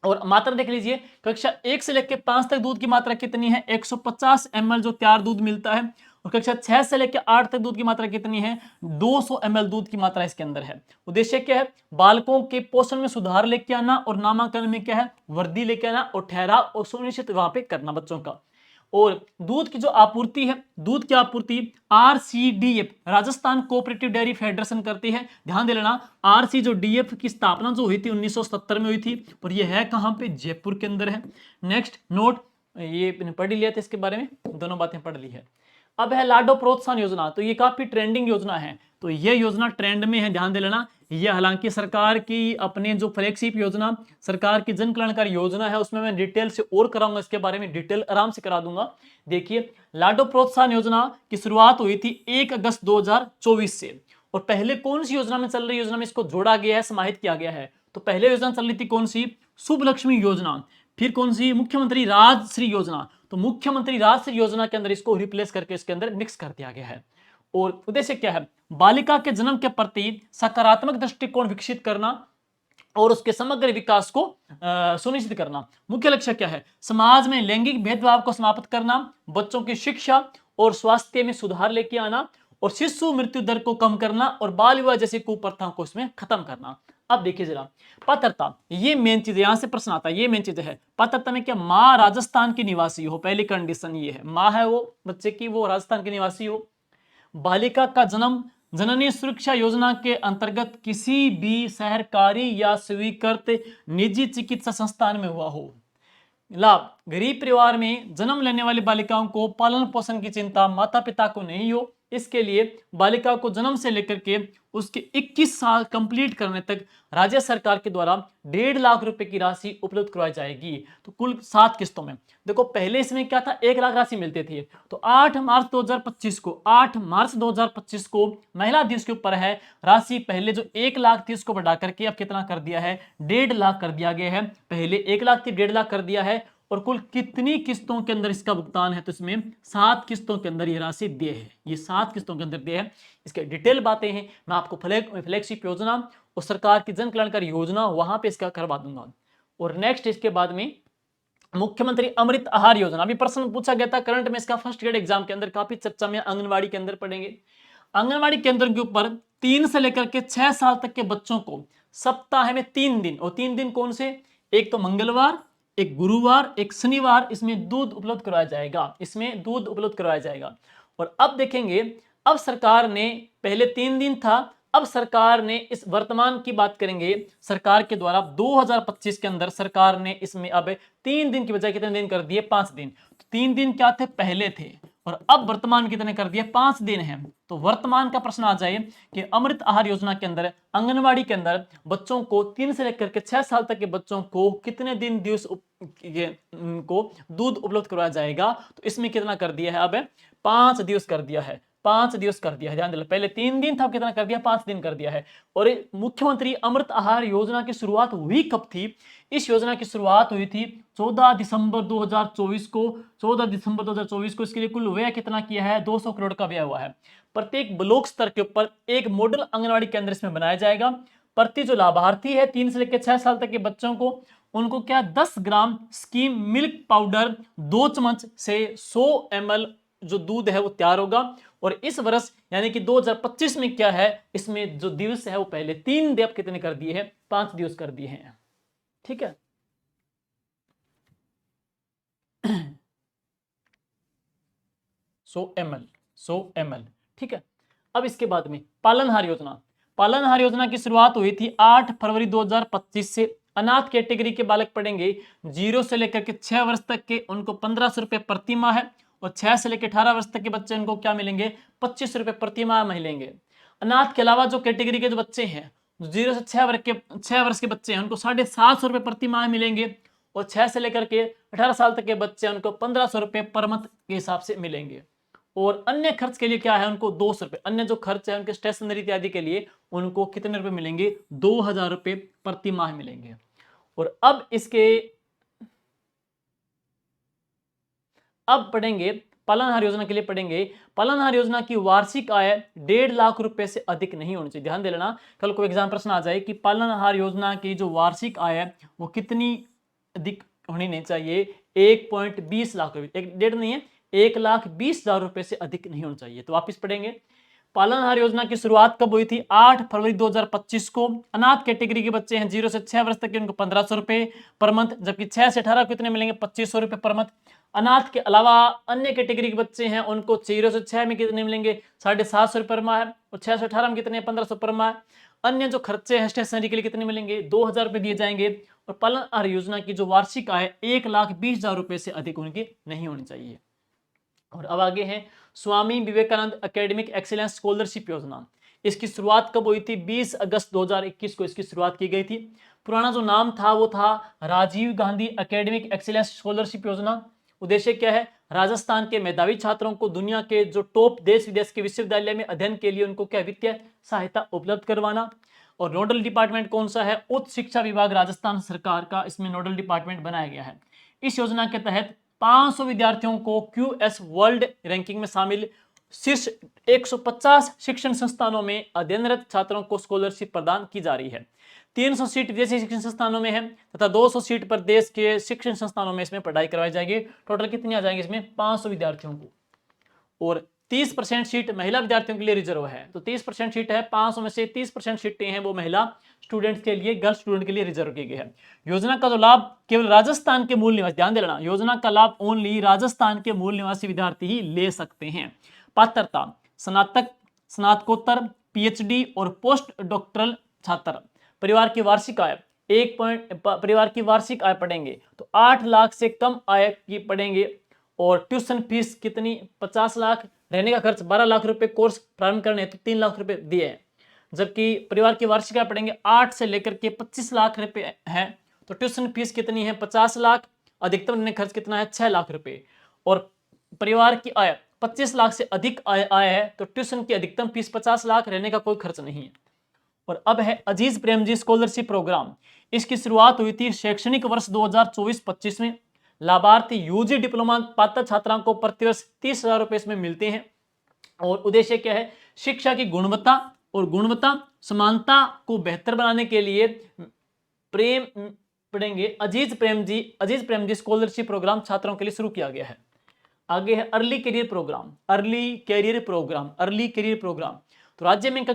S1: और मात्रा देख लीजिए, कक्षा 1 से लेकर 5 तक दूध की मात्रा कितनी है, 150 ml जो तैयार दूध मिलता है, और कक्षा 6 से लेकर 8 तक दूध की मात्रा कितनी है, 200 ml दूध की मात्रा इसके अंदर है। उद्देश्य क्या है, बालकों के पोषण में सुधार लेके आना, और नामांकन में क्या है, वर्दी लेके आना, और ठहराव और सुनिश्चित वहां पे करना बच्चों का। और दूध की जो आपूर्ति है, दूध की आपूर्ति RCDF Rajasthan cooperative dairy federation करती है। ध्यान दे लेना, RCDF की स्थापना जो हुई थी 1970 में हुई थी, और ये है कहां पे, जयपुर के अंदर है। नेक्स्ट नोट, ये पढ़ लिया था, इसके बारे में दोनों बातें पढ़ ली है। अब है लाडो प्रोत्साहन योजना, तो ये काफी ट्रेंडिंग योजना है, तो ये योजना ट्रेंड में है, ध्यान दे लेना। ये हालांकि सरकार की अपने जो फ्लैगशिप योजना, सरकार की जन कल्याणकारी योजना है, उसमें मैं डिटेल से और कराऊंगा, इसके बारे में डिटेल आराम से करा दूंगा। देखिए, लाडो प्रोत्साहन योजना की शुरुआत हुई थी 1 अगस्त 2024 से, और पहले कौन सी योजना में चल रही योजना में इसको जोड़ा गया है, समाहित किया गया है। तो पहले योजना चल रही थी कौन सी, शुभ लक्ष्मी योजना, फिर कौन सी, मुख्यमंत्री राजश्री योजना। तो मुख्यमंत्री राजश्री योजना के अंदर इसको रिप्लेस करके इसके अंदर मिक्स कर दिया गया है। और उद्देश्य क्या है, बालिका के जन्म के प्रति सकारात्मक दृष्टिकोण विकसित करना और उसके समग्र विकास को सुनिश्चित करना। मुख्य लक्ष्य क्या है, समाज में लैंगिक भेदभाव को समाप्त करना, बच्चों की शिक्षा और स्वास्थ्य में सुधार लेके आना, और शिशु मृत्यु दर को कम करना, और बाल विवाह जैसी कुप्रथाओं को इसमें खत्म करना। अब देखिए जरा, पात्रता, ये मेन चीज है, यहां से प्रश्न आता है, ये मेन चीज है। पात्रता में क्या, माँ राजस्थान की निवासी हो, पहली कंडीशन ये है, माँ है वो बच्चे की, वो राजस्थान की निवासी हो। बालिका का जन्म जननी सुरक्षा योजना के अंतर्गत किसी भी सरकारी या स्वीकृत निजी चिकित्सा संस्थान में हुआ हो। लाभ, गरीब परिवार में जन्म लेने वाली बालिकाओं को पालन पोषण की चिंता माता पिता को नहीं हो, इसके लिए बालिका को जन्म से लेकर के उसके 21 साल कंप्लीट करने तक राज्य सरकार के द्वारा 1.5 लाख रुपए की राशि उपलब्ध करवाई जाएगी। तो कुल 7 किस्तों में। देखो पहले इसमें क्या था, 1 लाख राशि मिलती थी। तो 8 मार्च 2025 को महिला दिवस के ऊपर है, राशि पहले जो 1 लाख थी उसको बढ़ा करके अब कितना कर दिया है, 1.5 लाख कर दिया गया है। पहले 1 लाख थी, 1.5 लाख कर दिया है। और कुल कितनी किस्तों के अंदर इसका भुगतान है, तो इसमें 7 किस्तों के अंदर ये राशि दे है, ये 7 किस्तों के अंदर दे है। इसके डिटेल बातें हैं, मैं आपको फ्लैगशिप योजना और सरकार की जन कल्याणकारी योजना वहां पे इसका करवा दूंगा। और नेक्स्ट इसके बाद में मुख्यमंत्री अमृत आहार योजना, अभी प्रश्न पूछा गया था करंट में, इसका फर्स्ट ग्रेड एग्जाम के अंदर काफी चर्चा में, आंगनबाड़ी के अंदर पढ़ेंगे। आंगनबाड़ी केंद्र के ऊपर 3 से लेकर के 6 साल तक के बच्चों को सप्ताह में 3 दिन, और 3 दिन कौन से, एक तो मंगलवार, एक गुरुवार, एक शनिवार, इसमें दूध उपलब्ध करवाया जाएगा, इसमें दूध उपलब्ध करवाया जाएगा। और अब देखेंगे, अब सरकार ने, पहले 3 दिन था, अब सरकार ने इस वर्तमान की बात करेंगे, सरकार के द्वारा 2025 के अंदर सरकार ने इसमें अब 3 दिन की बजाय कितने दिन कर दिए, 5 दिन। तो 3 दिन क्या थे, पहले थे, और अब वर्तमान कितने कर दिए, 5 दिन है। तो वर्तमान का प्रश्न आ जाए कि अमृत आहार योजना के अंदर आंगनवाड़ी के अंदर बच्चों को 3 से लेकर के 6 साल तक के बच्चों को कितने दिन दिवस को दूध उपलब्ध करवाया जाएगा। तो इसमें कितना कर दिया है, अब 5 दिवस कर दिया है, 5 दिवस कर दिया है। ध्यान दे, पहले 3 दिन था, अब कितना कर दिया, 5 दिन कर दिया है। और मुख्यमंत्री अमृत आहार योजना की शुरुआत हुई कब थी, इस योजना की शुरुआत हुई थी 14 दिसंबर 2024 को, 14 दिसंबर 2024 को। इसके लिए कुल व्यय कितना किया है, 200 करोड़ का व्यय हुआ है। प्रत्येक ब्लॉक स्तर के ऊपर एक मॉडल आंगनवाड़ी केंद्र इसमें बनाया जाएगा। प्रति जो लाभार्थी है 3 से लेकर 6 साल तक के बच्चों को, उनको क्या 10 ग्राम स्कीम मिल्क पाउडर 2 चम्मच से 100 ml जो दूध है वो तैयार होगा। और इस वर्ष यानी कि 2025 में क्या है, इसमें जो दिवस है वो पहले 3 दिन कितने कर दिए हैं, 5 दिवस कर दिए हैं। ठीक है, 100 ml, ठीक है। अब इसके बाद में पालनहार योजना, पालनहार योजना की शुरुआत हुई थी 8 फरवरी 2025 से। अनाथ कैटेगरी के बालक पढ़ेंगे 0 से लेकर के 6 वर्ष तक के, उनको 1500 रुपए प्रति माह है। और 6 से लेकर 18 वर्ष तक के बच्चे, उनको क्या मिलेंगे, 25 रुपए प्रति माह मिलेंगे। अनाथ के अलावा जो कैटेगरी के जो बच्चे हैं, 0 से 6 वर्ष के बच्चे हैं, उनको 750 रुपए प्रति माह मिलेंगे। और 6 से लेकर के 18 साल तक के बच्चे, उनको 1500 रुपए पर मंथ के हिसाब से मिलेंगे। और अन्य खर्च के लिए क्या है, उनको 200 रुपए, अन्य जो खर्च है उनके स्टेशनरी इत्यादि के लिए उनको कितने रुपए मिलेंगे, 2000 रुपए प्रति माह मिलेंगे। और अब पढ़ेंगे पालनहार योजना के लिए पढ़ेंगे, पालनहार योजना की वार्षिक आय 1.5 लाख रुपए से अधिक नहीं होनी चाहिए। ध्यान दे लेना, कल कोई एग्जाम प्रश्न आ जाए कि पालनहार योजना की जो वार्षिक आय है वो कितनी अधिक होनी नहीं चाहिए, 1.20 लाख रुपए, 1.5 नहीं है, 1,20,000 रुपए से अधिक नहीं होना चाहिए। तो वापिस पढ़ेंगे, पालनहार योजना की शुरुआत कब हुई थी, 8 फरवरी 2025 को। अनाथ कैटेगरी के बच्चे हैं 0 से 6 वर्ष तक के, उनको 1500 रुपए पर मंथ, जबकि 6 से 18 कितने मिलेंगे, 2500 रुपए पर मंथ। अनाथ के अलावा अन्य कैटेगरी के बच्चे हैं उनको 0 से 6 में कितने मिलेंगे, 750 रुपए पर माह, और 6 से 18 में कितने, 1500 पर माह। अन्य जो खर्चे हैं स्टेशनरी के लिए कितने मिलेंगे, 2000 रुपए दिए जाएंगे। और पालनहार योजना की जो वार्षिक आय 1,20,000 रुपए से अधिक उनकी नहीं होनी चाहिए। और अब आगे है Swami Vivekananda academic excellence scholarship योजना। इसकी शुरुआत कब हुई थी, 20 अगस्त 2021 को इसकी शुरुआत की गई थी। पुराना जो नाम था वो था Rajiv Gandhi academic excellence scholarship योजना। उद्देश्य क्या है, राजस्थान के मेधावी छात्रों को दुनिया के जो टॉप देश विदेश के विश्वविद्यालय में अध्ययन के लिए उनको क्या वित्तीय सहायता उपलब्ध करवाना। और नोडल डिपार्टमेंट कौन सा है, उच्च शिक्षा विभाग राजस्थान सरकार का इसमें नोडल डिपार्टमेंट बनाया गया है। इस योजना के तहत 500 विद्यार्थियों को क्यूएस वर्ल्ड रैंकिंग में शामिल शीर्ष 150 शिक्षण संस्थानों में अध्ययनरत छात्रों को स्कॉलरशिप प्रदान की जा रही है। 300 सीट विदेशी शिक्षण संस्थानों में है तथा 200 सीट पर देश के शिक्षण संस्थानों में इसमें पढ़ाई करवाई जाएगी। टोटल कितनी आ जाएंगे इसमें, 500 विद्यार्थियों को। और 30% सीट महिला विद्यार्थियों के लिए रिजर्व है। तो 30% सीट है, 500 में से 30% सीटें हैं वो महिला स्टूडेंट्स के लिए, गर्ल्स स्टूडेंट के लिए रिजर्व की गई है। योजना का जो लाभ केवल राजस्थान के मूल निवासी, ध्यान दे लेना, योजना का लाभ ओनली राजस्थान के मूल निवासी विद्यार्थी ही ले सकते हैं। पात्रता, स्नातक, स्नातकोत्तर, पीएचडी और पोस्ट डॉक्टरल छात्र। परिवार की वार्षिक आय परिवार की वार्षिक आय पढ़ेंगे तो 8 लाख से कम आय की पढ़ेंगे। और ट्यूशन फीस कितनी, 50 लाख, रहने का खर्च 12 लाख रुपए, कोर्स प्रारंभ करने तो 3 लाख रुपए दिए हैं। जबकि परिवार की वार्षिक आय पढ़ेंगे 8 से लेकर के 25 लाख रुपए है। तो ट्यूशन फीस कितनी है, 50 लाख, अधिकतम रहने खर्च कितना है, 6 लाख रुपए। और परिवार की आय 25 लाख से अधिक आय है तो ट्यूशन की अधिकतम फीस 50 लाख, रहने का कोई खर्च नहीं है। और अब है अजीज प्रेमजी स्कॉलरशिप प्रोग्राम। इसकी शुरुआत हुई थी शैक्षणिक वर्ष 2024-25 में। लाभार्थी यूजी डिप्लोमा पात्र छात्राओं को प्रतिवर्ष 30,000 रुपए इसमें मिलते हैं। और उद्देश्य क्या है, शिक्षा की गुणवत्ता और गुणवत्ता समानता को बेहतर बनाने के लिए प्रेम पढ़ेंगे अजीज प्रेमजी स्कॉलरशिप प्रोग्राम छात्रों के लिए शुरू किया गया है। आगे है अर्ली करियर प्रोग्राम। तो राज्य में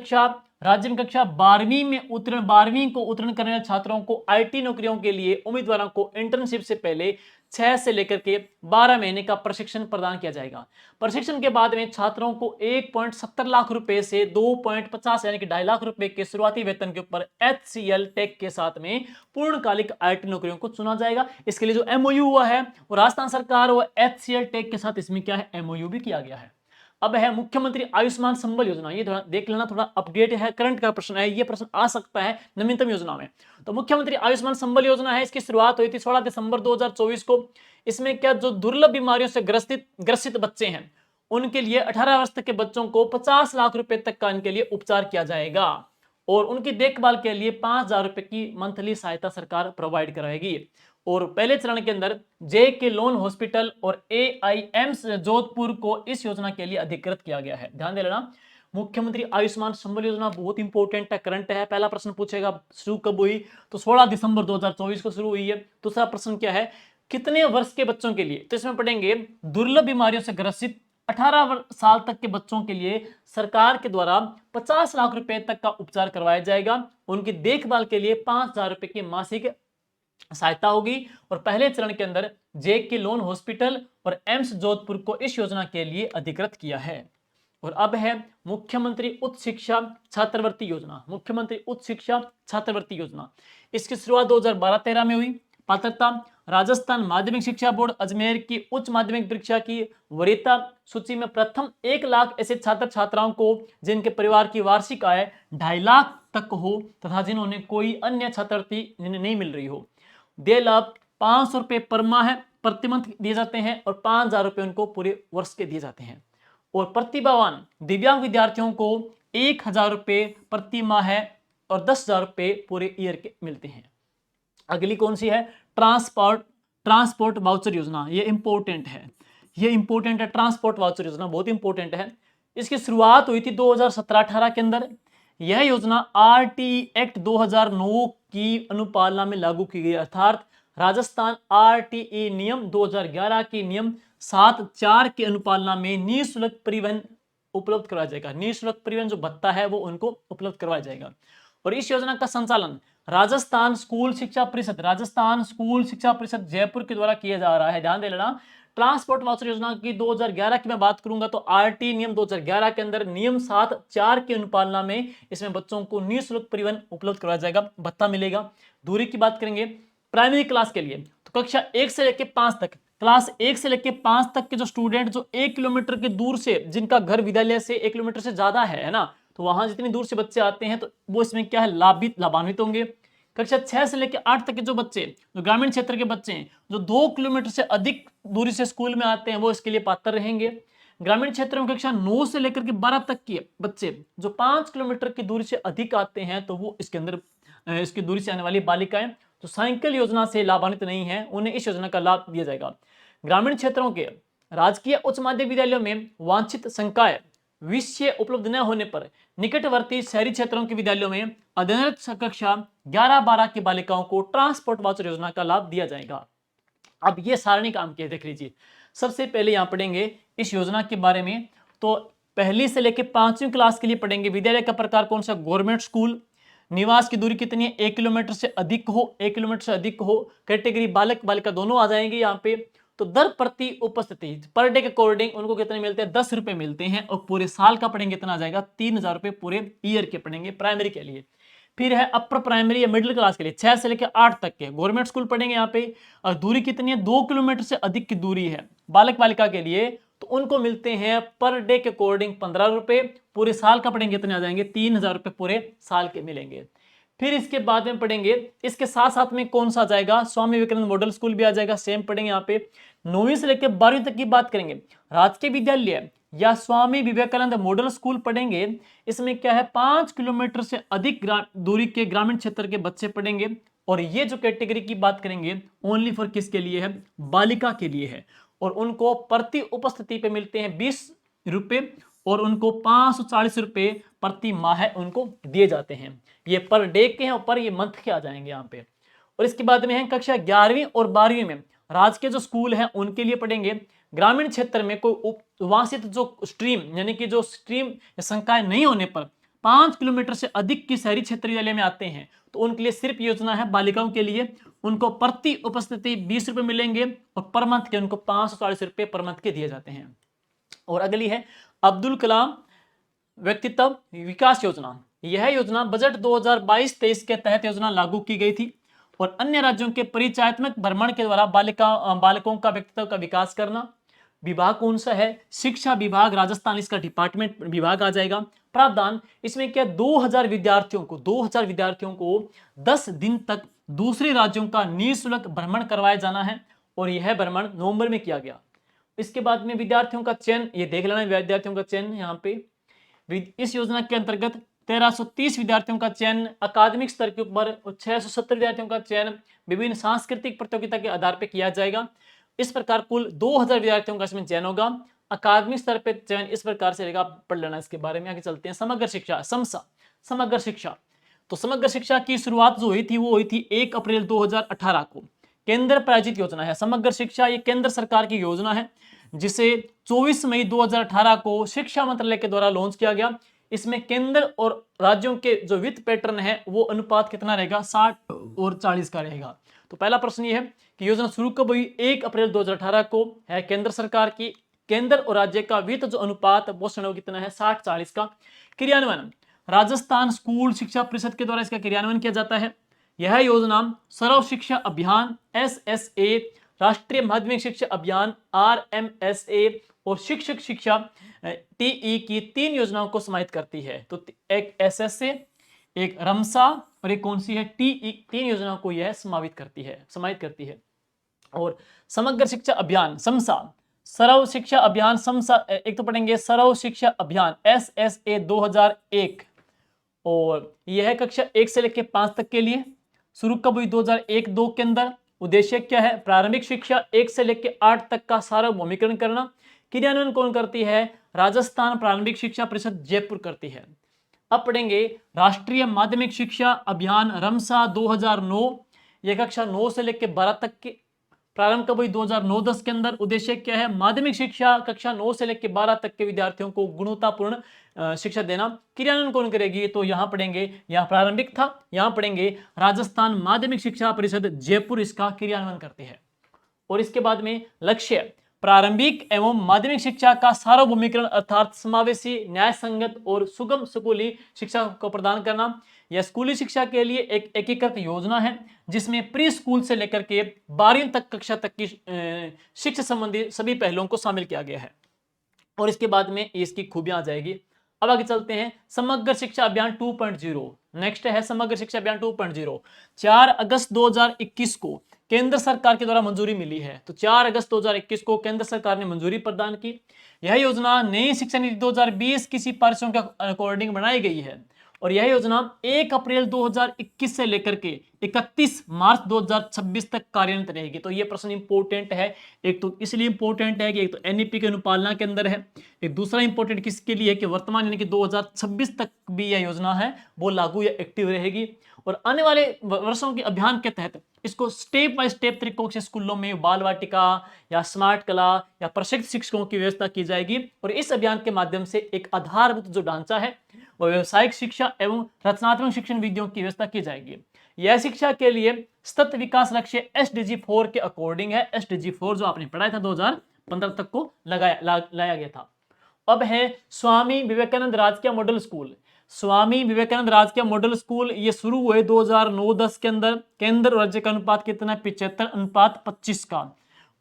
S1: कक्षा 12वीं को उत्तीर्ण करने वाले छात्रों को आईटी नौकरियों के लिए उम्मीदवारों को इंटर्नशिप से पहले 6 से लेकर के 12 महीने का प्रशिक्षण प्रदान किया जाएगा। प्रशिक्षण के बाद में छात्रों को 1.70 लाख रुपए से 2.50 यानी कि 2.5 लाख रुपए के शुरुआती वेतन के ऊपर HCL टेक के साथ में पूर्णकालिक आईटी नौकरियों को चुना जाएगा। इसके लिए जो MOU हुआ है वो राजस्थान सरकार और HCL टेक के साथ इसमें क्या है, MOU भी किया गया है। अब है मुख्यमंत्री आयुष्मान संबल योजना। ये थोड़ा देख लेना, थोड़ा अपडेट है, करंट का प्रश्न है, ये प्रश्न आ सकता है नवीनतम योजना में। तो मुख्यमंत्री आयुष्मान संबल योजना है, इसकी शुरुआत हुई थी 16 दिसंबर 2024 को। इसमें क्या, जो दुर्लभ बीमारियों से ग्रसित बच्चे हैं उनके लिए 18 वर्ष तक के बच्चों को 50 लाख रुपए तक का इनके लिए उपचार किया जाएगा। और उनकी देखभाल के लिए 5,000 रुपए की मंथली सहायता सरकार प्रोवाइड कराएगी। और पहले चरण के अंदर JK लोन हॉस्पिटल और AIIMS जोधपुर को इस योजना के लिए अधिकृत किया गया है। ध्यान दे लेना, मुख्यमंत्री आयुष्मान संबल योजना बहुत इंपॉर्टेंट है, करंट है। पहला प्रश्न पूछेगा शुरू कब हुई, तो 16 दिसंबर 2024 को शुरू हुई है। दूसरा प्रश्न क्या है, कितने वर्ष के बच्चों के लिए, तो इसमें पढ़ेंगे दुर्लभ बीमारियों से ग्रसित 18 साल तक के बच्चों के लिए सरकार के द्वारा 50 लाख रुपए तक का उपचार करवाया जाएगा। उनकी देखभाल के लिए 5,000 रुपए की मासिक सहायता होगी। और पहले चरण के अंदर JK लोन हॉस्पिटल और एम्स जोधपुर को इस योजना के लिए अधिकृत किया है। और अब है मुख्यमंत्री उच्च शिक्षा छात्रवृत्ति योजना। इसकी शुरुआत 2012-13 में हुई। पात्रता, राजस्थान माध्यमिक शिक्षा बोर्ड अजमेर की उच्च माध्यमिक परीक्षा की वरीयता सूची में प्रथम 1 लाख ऐसे छात्र छात्राओं को जिनके परिवार की वार्षिक आय 2.5 लाख तक हो तथा जिन्होंने कोई अन्य छात्रवृत्ति जिन्हें नहीं मिल रही हो, दे लाभ 500 रुपए पर माह प्रति मंथ दिए जाते हैं और 5,000 रुपए उनको पूरे वर्ष के दिए जाते हैं। और प्रतिभावान दिव्यांग विद्यार्थियों को 1,000 रुपये प्रति माह है और 10,000 रुपये पूरे ईयर के मिलते हैं। अगली कौन सी है? ट्रांसपोर्ट वाउचर योजना। ये इंपॉर्टेंट है, ये इंपॉर्टेंट है। ट्रांसपोर्ट वाउचर योजना बहुत इंपॉर्टेंट है। इसकी शुरुआत हुई थी 2017-18 के अंदर। यह योजना आरटीई एक्ट 2009 की अनुपालना में लागू की गई, अर्थात राजस्थान आरटीई नियम 2011 के नियम 7(4) की अनुपालना में निःशुल्क परिवहन उपलब्ध करवाया जाएगा। निःशुल्क परिवहन जो भत्ता है वो उनको उपलब्ध करवाया जाएगा। और इस योजना का संचालन राजस्थान स्कूल शिक्षा परिषद जयपुर के द्वारा किया जा रहा है। ध्यान दे लेना, ट्रांसपोर्ट वाउचर योजना की 2011 की मैं बात करूंगा तो आरटी नियम 2011 के अंदर नियम 7(4) की अनुपालना में इसमें बच्चों को निःशुल्क परिवहन उपलब्ध करवाया जाएगा, भत्ता मिलेगा। दूरी की बात करेंगे प्राइमरी क्लास के लिए तो कक्षा 1 से लेकर 5 तक, क्लास 1 से लेकर 5 तक के जो स्टूडेंट जो 1 किलोमीटर की दूर से, जिनका घर विद्यालय से 1 किलोमीटर से ज्यादा है ना, तो वहां जितनी दूर से बच्चे आते हैं तो वो इसमें क्या है, लाभान्वित होंगे। कक्षा 6 से लेकर 8 तक के जो बच्चे, जो ग्रामीण क्षेत्र के बच्चे हैं, जो 2 किलोमीटर से अधिक दूरी से स्कूल में आते हैं, वो इसके लिए पात्र रहेंगे। ग्रामीण क्षेत्रों में कक्षा 9 से लेकर के 12 तक के बच्चे जो 5 किलोमीटर की दूरी से अधिक आते हैं, तो वो इसके अंदर इसकी दूरी से आने वाली बालिकाएं जो साइकिल योजना से लाभान्वित नहीं है, उन्हें इस योजना का लाभ दिया जाएगा। ग्रामीण क्षेत्रों के राजकीय उच्च माध्यमिक विद्यालयों में वांछित संकाय विषय उपलब्ध न होने पर निकटवर्ती शहरी क्षेत्रों के विद्यालयों में अध्ययनरत कक्षा 11-12 की बालिकाओं को ट्रांसपोर्ट वाउचर योजना का लाभ दिया जाएगा। अब ये सारणी काम की है, देख लीजिए। सबसे पहले यहां पढ़ेंगे इस योजना के बारे में, तो पहली से लेकर 5वीं क्लास के लिए पढ़ेंगे। विद्यालय का प्रकार कौन सा? Government school. निवास की दूरी कितनी है? 1 किलोमीटर से अधिक हो, 1 किलोमीटर से अधिक हो। कैटेगरी बालक बालिका दोनों आ जाएंगे यहाँ पे। तो दर प्रति उपस्थिति पर डे के अकॉर्डिंग उनको कितने मिलते हैं? 10 रुपए मिलते हैं। और पूरे साल का पढ़ेंगे कितना आ जाएगा? 3,000 रुपए पूरे ईयर के पढ़ेंगे प्राइमरी के लिए। फिर है अपर प्राइमरी या मिडिल क्लास के लिए 6 से लेकर 8 तक के गवर्नमेंट स्कूल पढ़ेंगे यहाँ पे। और दूरी कितनी है? 2 किलोमीटर से अधिक की दूरी है बालक बालिका के लिए, तो उनको मिलते हैं पर डे के अकॉर्डिंग 15 रुपए। पूरे साल का पढ़ेंगे कितने आ जाएंगे? 3,000 रुपए पूरे साल के मिलेंगे। फिर इसके बाद में पढ़ेंगे, इसके साथ साथ में कौन सा आ जाएगा? स्वामी विवेकानंद मॉडल स्कूल भी आ जाएगा, सेम पढ़ेंगे यहाँ पे। 9वीं से लेकर 12वीं तक की बात करेंगे, राजकीय विद्यालय या स्वामी विवेकानंद मॉडल स्कूल पढ़ेंगे। इसमें क्या है? 5 किलोमीटर से अधिक दूरी के ग्रामीण क्षेत्र के बच्चे पढ़ेंगे। और ये जो कैटेगरी की बात करेंगे ओनली फॉर किसके लिए है? बालिका के लिए है। और उनको प्रति उपस्थिति पे मिलते हैं 20 रुपए और उनको 540 रुपए प्रति माह उनको दिए जाते हैं। ये पर डे के हैं और पर ये मंथ के आ जाएंगे यहाँ पे। और इसके बाद में है कक्षा 11वीं और 12वीं में राजकीय जो स्कूल हैं उनके लिए पढ़ेंगे। ग्रामीण क्षेत्र में कोई वांछित जो स्ट्रीम यानी कि जो स्ट्रीम संकाय नहीं होने पर 5 किलोमीटर से अधिक की शहरी क्षेत्र विद्यालय में आते हैं, तो उनके लिए सिर्फ योजना है बालिकाओं के लिए। उनको प्रति उपस्थिति 20 रुपए मिलेंगे और पर मंथ के उनको 540 रुपए पर मंथ के दिए जाते हैं। और अगली है अब्दुल कलाम व्यक्तित्व विकास योजना। यह योजना बजट 2022-23 के तहत योजना लागू की गई थी और अन्य राज्यों के परिचयात्मक भ्रमण के द्वारा बालकों का व्यक्तित्व का विकास करना। विभाग कौन सा है? शिक्षा विभाग राजस्थान, इसका डिपार्टमेंट विभाग आ जाएगा। प्रावधान इसमें क्या? 2000 विद्यार्थियों को 10 दिन तक दूसरे राज्यों का निःशुल्क भ्रमण करवाया जाना है और यह भ्रमण नवंबर में किया गया। इसके बाद में विद्यार्थियों का चयन, ये देख लेना विद्यार्थियों का चयन यहाँ पे। इस योजना के अंतर्गत 1330 विद्यार्थियों का चयन अकादमिक स्तर के ऊपर और 670 विद्यार्थियों का चयन विभिन्न सांस्कृतिक प्रतियोगिता के आधार पर किया जाएगा। इस प्रकार कुल 2000 विद्यार्थियों का इसमें चयन होगा। अकादमिक स्तर पर चयन इस प्रकार से रहेगा, पढ़ लेना इसके बारे में। आगे चलते हैं समग्र शिक्षा, समग्र शिक्षा। तो समग्र शिक्षा की शुरुआत जो हुई थी वो हुई थी 1 अप्रैल 2018 को। केंद्र प्रायोजित योजना है समग्र शिक्षा, ये केंद्र सरकार की योजना है जिसे 24 मई 2018 को शिक्षा मंत्रालय के द्वारा लॉन्च किया गया। इसमें केंद्र और राज्यों के जो वित्त पैटर्न है वो अनुपात कितना रहेगा? 60 और 40 का रहेगा। तो पहला प्रश्न ये है कि योजना शुरू कब हुई? 1 अप्रैल 2018 को है केंद्र सरकार की। केंद्र और राज्य का वित्त जो अनुपात वो कितना है? 60-40 का। क्रियान्वयन राजस्थान स्कूल शिक्षा परिषद के द्वारा इसका क्रियान्वयन किया जाता है। यह योजना सर्व शिक्षा अभियान SSA, राष्ट्रीय माध्यमिक शिक्षा अभियान RMSA और शिक्षक शिक्षा TE की 3 योजनाओं को समाहित करती है। तो एक SSA, एक रमसा और एक कौन सी है? TE, 3 योजनाओं को यह समाहित करती है। और समग्र शिक्षा अभियान समसा सर्व शिक्षा अभियान एक तो पढ़ेंगे सर्व शिक्षा अभियान SSA 2001, और यह है कक्षा 1 से लेकर 5 तक के लिए। शुरू कब हुई? 2001-2 के अंदर। उद्देश्य क्या है? प्रारंभिक शिक्षा 1 से लेकर 8 तक का सार्वभौमिकरण करना। क्रियान्वयन कौन करती है? राजस्थान प्रारंभिक शिक्षा परिषद जयपुर करती है। अब पढ़ेंगे राष्ट्रीय माध्यमिक शिक्षा अभियान रमसा 2009, यह कक्षा 9 से लेकर 12 तक के। प्रारंभ कब हुई? 2009-10 के अंदर। उद्देश्य क्या है? माध्यमिक शिक्षा कक्षा 9 से लेकर 12 तक के विद्यार्थियों को गुणवत्तापूर्ण शिक्षा देना। क्रियान्वयन कौन करेगी? तो यहां पढ़ेंगे, यहां प्रारंभिक था, यहां पढ़ेंगे राजस्थान माध्यमिक शिक्षा परिषद जयपुर इसका क्रियान्वयन करती है। और इसके बाद में लक्ष्य प्रारंभिक एवं माध्यमिक शिक्षा का सार्वभौमिकरण अर्थात समावेशी, न्याय संगत और सुगम स्कूली शिक्षा को प्रदान करना। यह स्कूली शिक्षा के लिए एक एकीकृत योजना है जिसमें प्री स्कूल से लेकर के 12वीं तक कक्षा तक की शिक्षा संबंधी सभी पहलुओं को शामिल किया गया है। और इसके बाद में इसकी खूबियां आ जाएगी। अब आगे चलते हैं समग्र शिक्षा अभियान 2.0। नेक्स्ट है समग्र शिक्षा अभियान 2.0। 4 अगस्त 2021 को केंद्र सरकार के द्वारा मंजूरी मिली है। तो 4 अगस्त 2021 को केंद्र सरकार ने मंजूरी प्रदान की। यह योजना नई शिक्षा नीति 2020 की सिफारिशों के अकॉर्डिंग बनाई गई है और यह योजना 1 अप्रैल 2021 से लेकर के 31 मार्च 2026 तक कार्यान्वित रहेगी। तो यह प्रश्न इंपॉर्टेंट है। एक तो इसलिए इंपॉर्टेंट है कि एक तो एनईपी के अनुपालना के अंदर है, एक दूसरा इंपॉर्टेंट किसके लिए कि वर्तमान यानी कि 2026 तक भी यह योजना है वो लागू या एक्टिव रहेगी। और आने वाले वर्षों के अभियान के तहत इसको स्टेप बाय स्टेप तरीकों से स्कूलों में बाल वाटिका या स्मार्ट कला या प्रशिक्षित शिक्षकों की व्यवस्था की जाएगी और इस अभियान के माध्यम से एक आधारभूत जो ढांचा है वो व्यावसायिक शिक्षा एवं रचनात्मक शिक्षण विधियों की व्यवस्था की जाएगी। यह शिक्षा के लिए सतत विकास लक्ष्य SDG 4 के अकॉर्डिंग है। SDG 4 जो आपने पढ़ाया था 2015 तक को लाया गया था। अब है स्वामी विवेकानंद राजकीय मॉडल स्कूल। स्वामी विवेकानंद राजकीय मॉडल स्कूल ये शुरू हुए 2009-10 के अंदर। केंद्र राज्य का अनुपात कितना है? 75:25 का।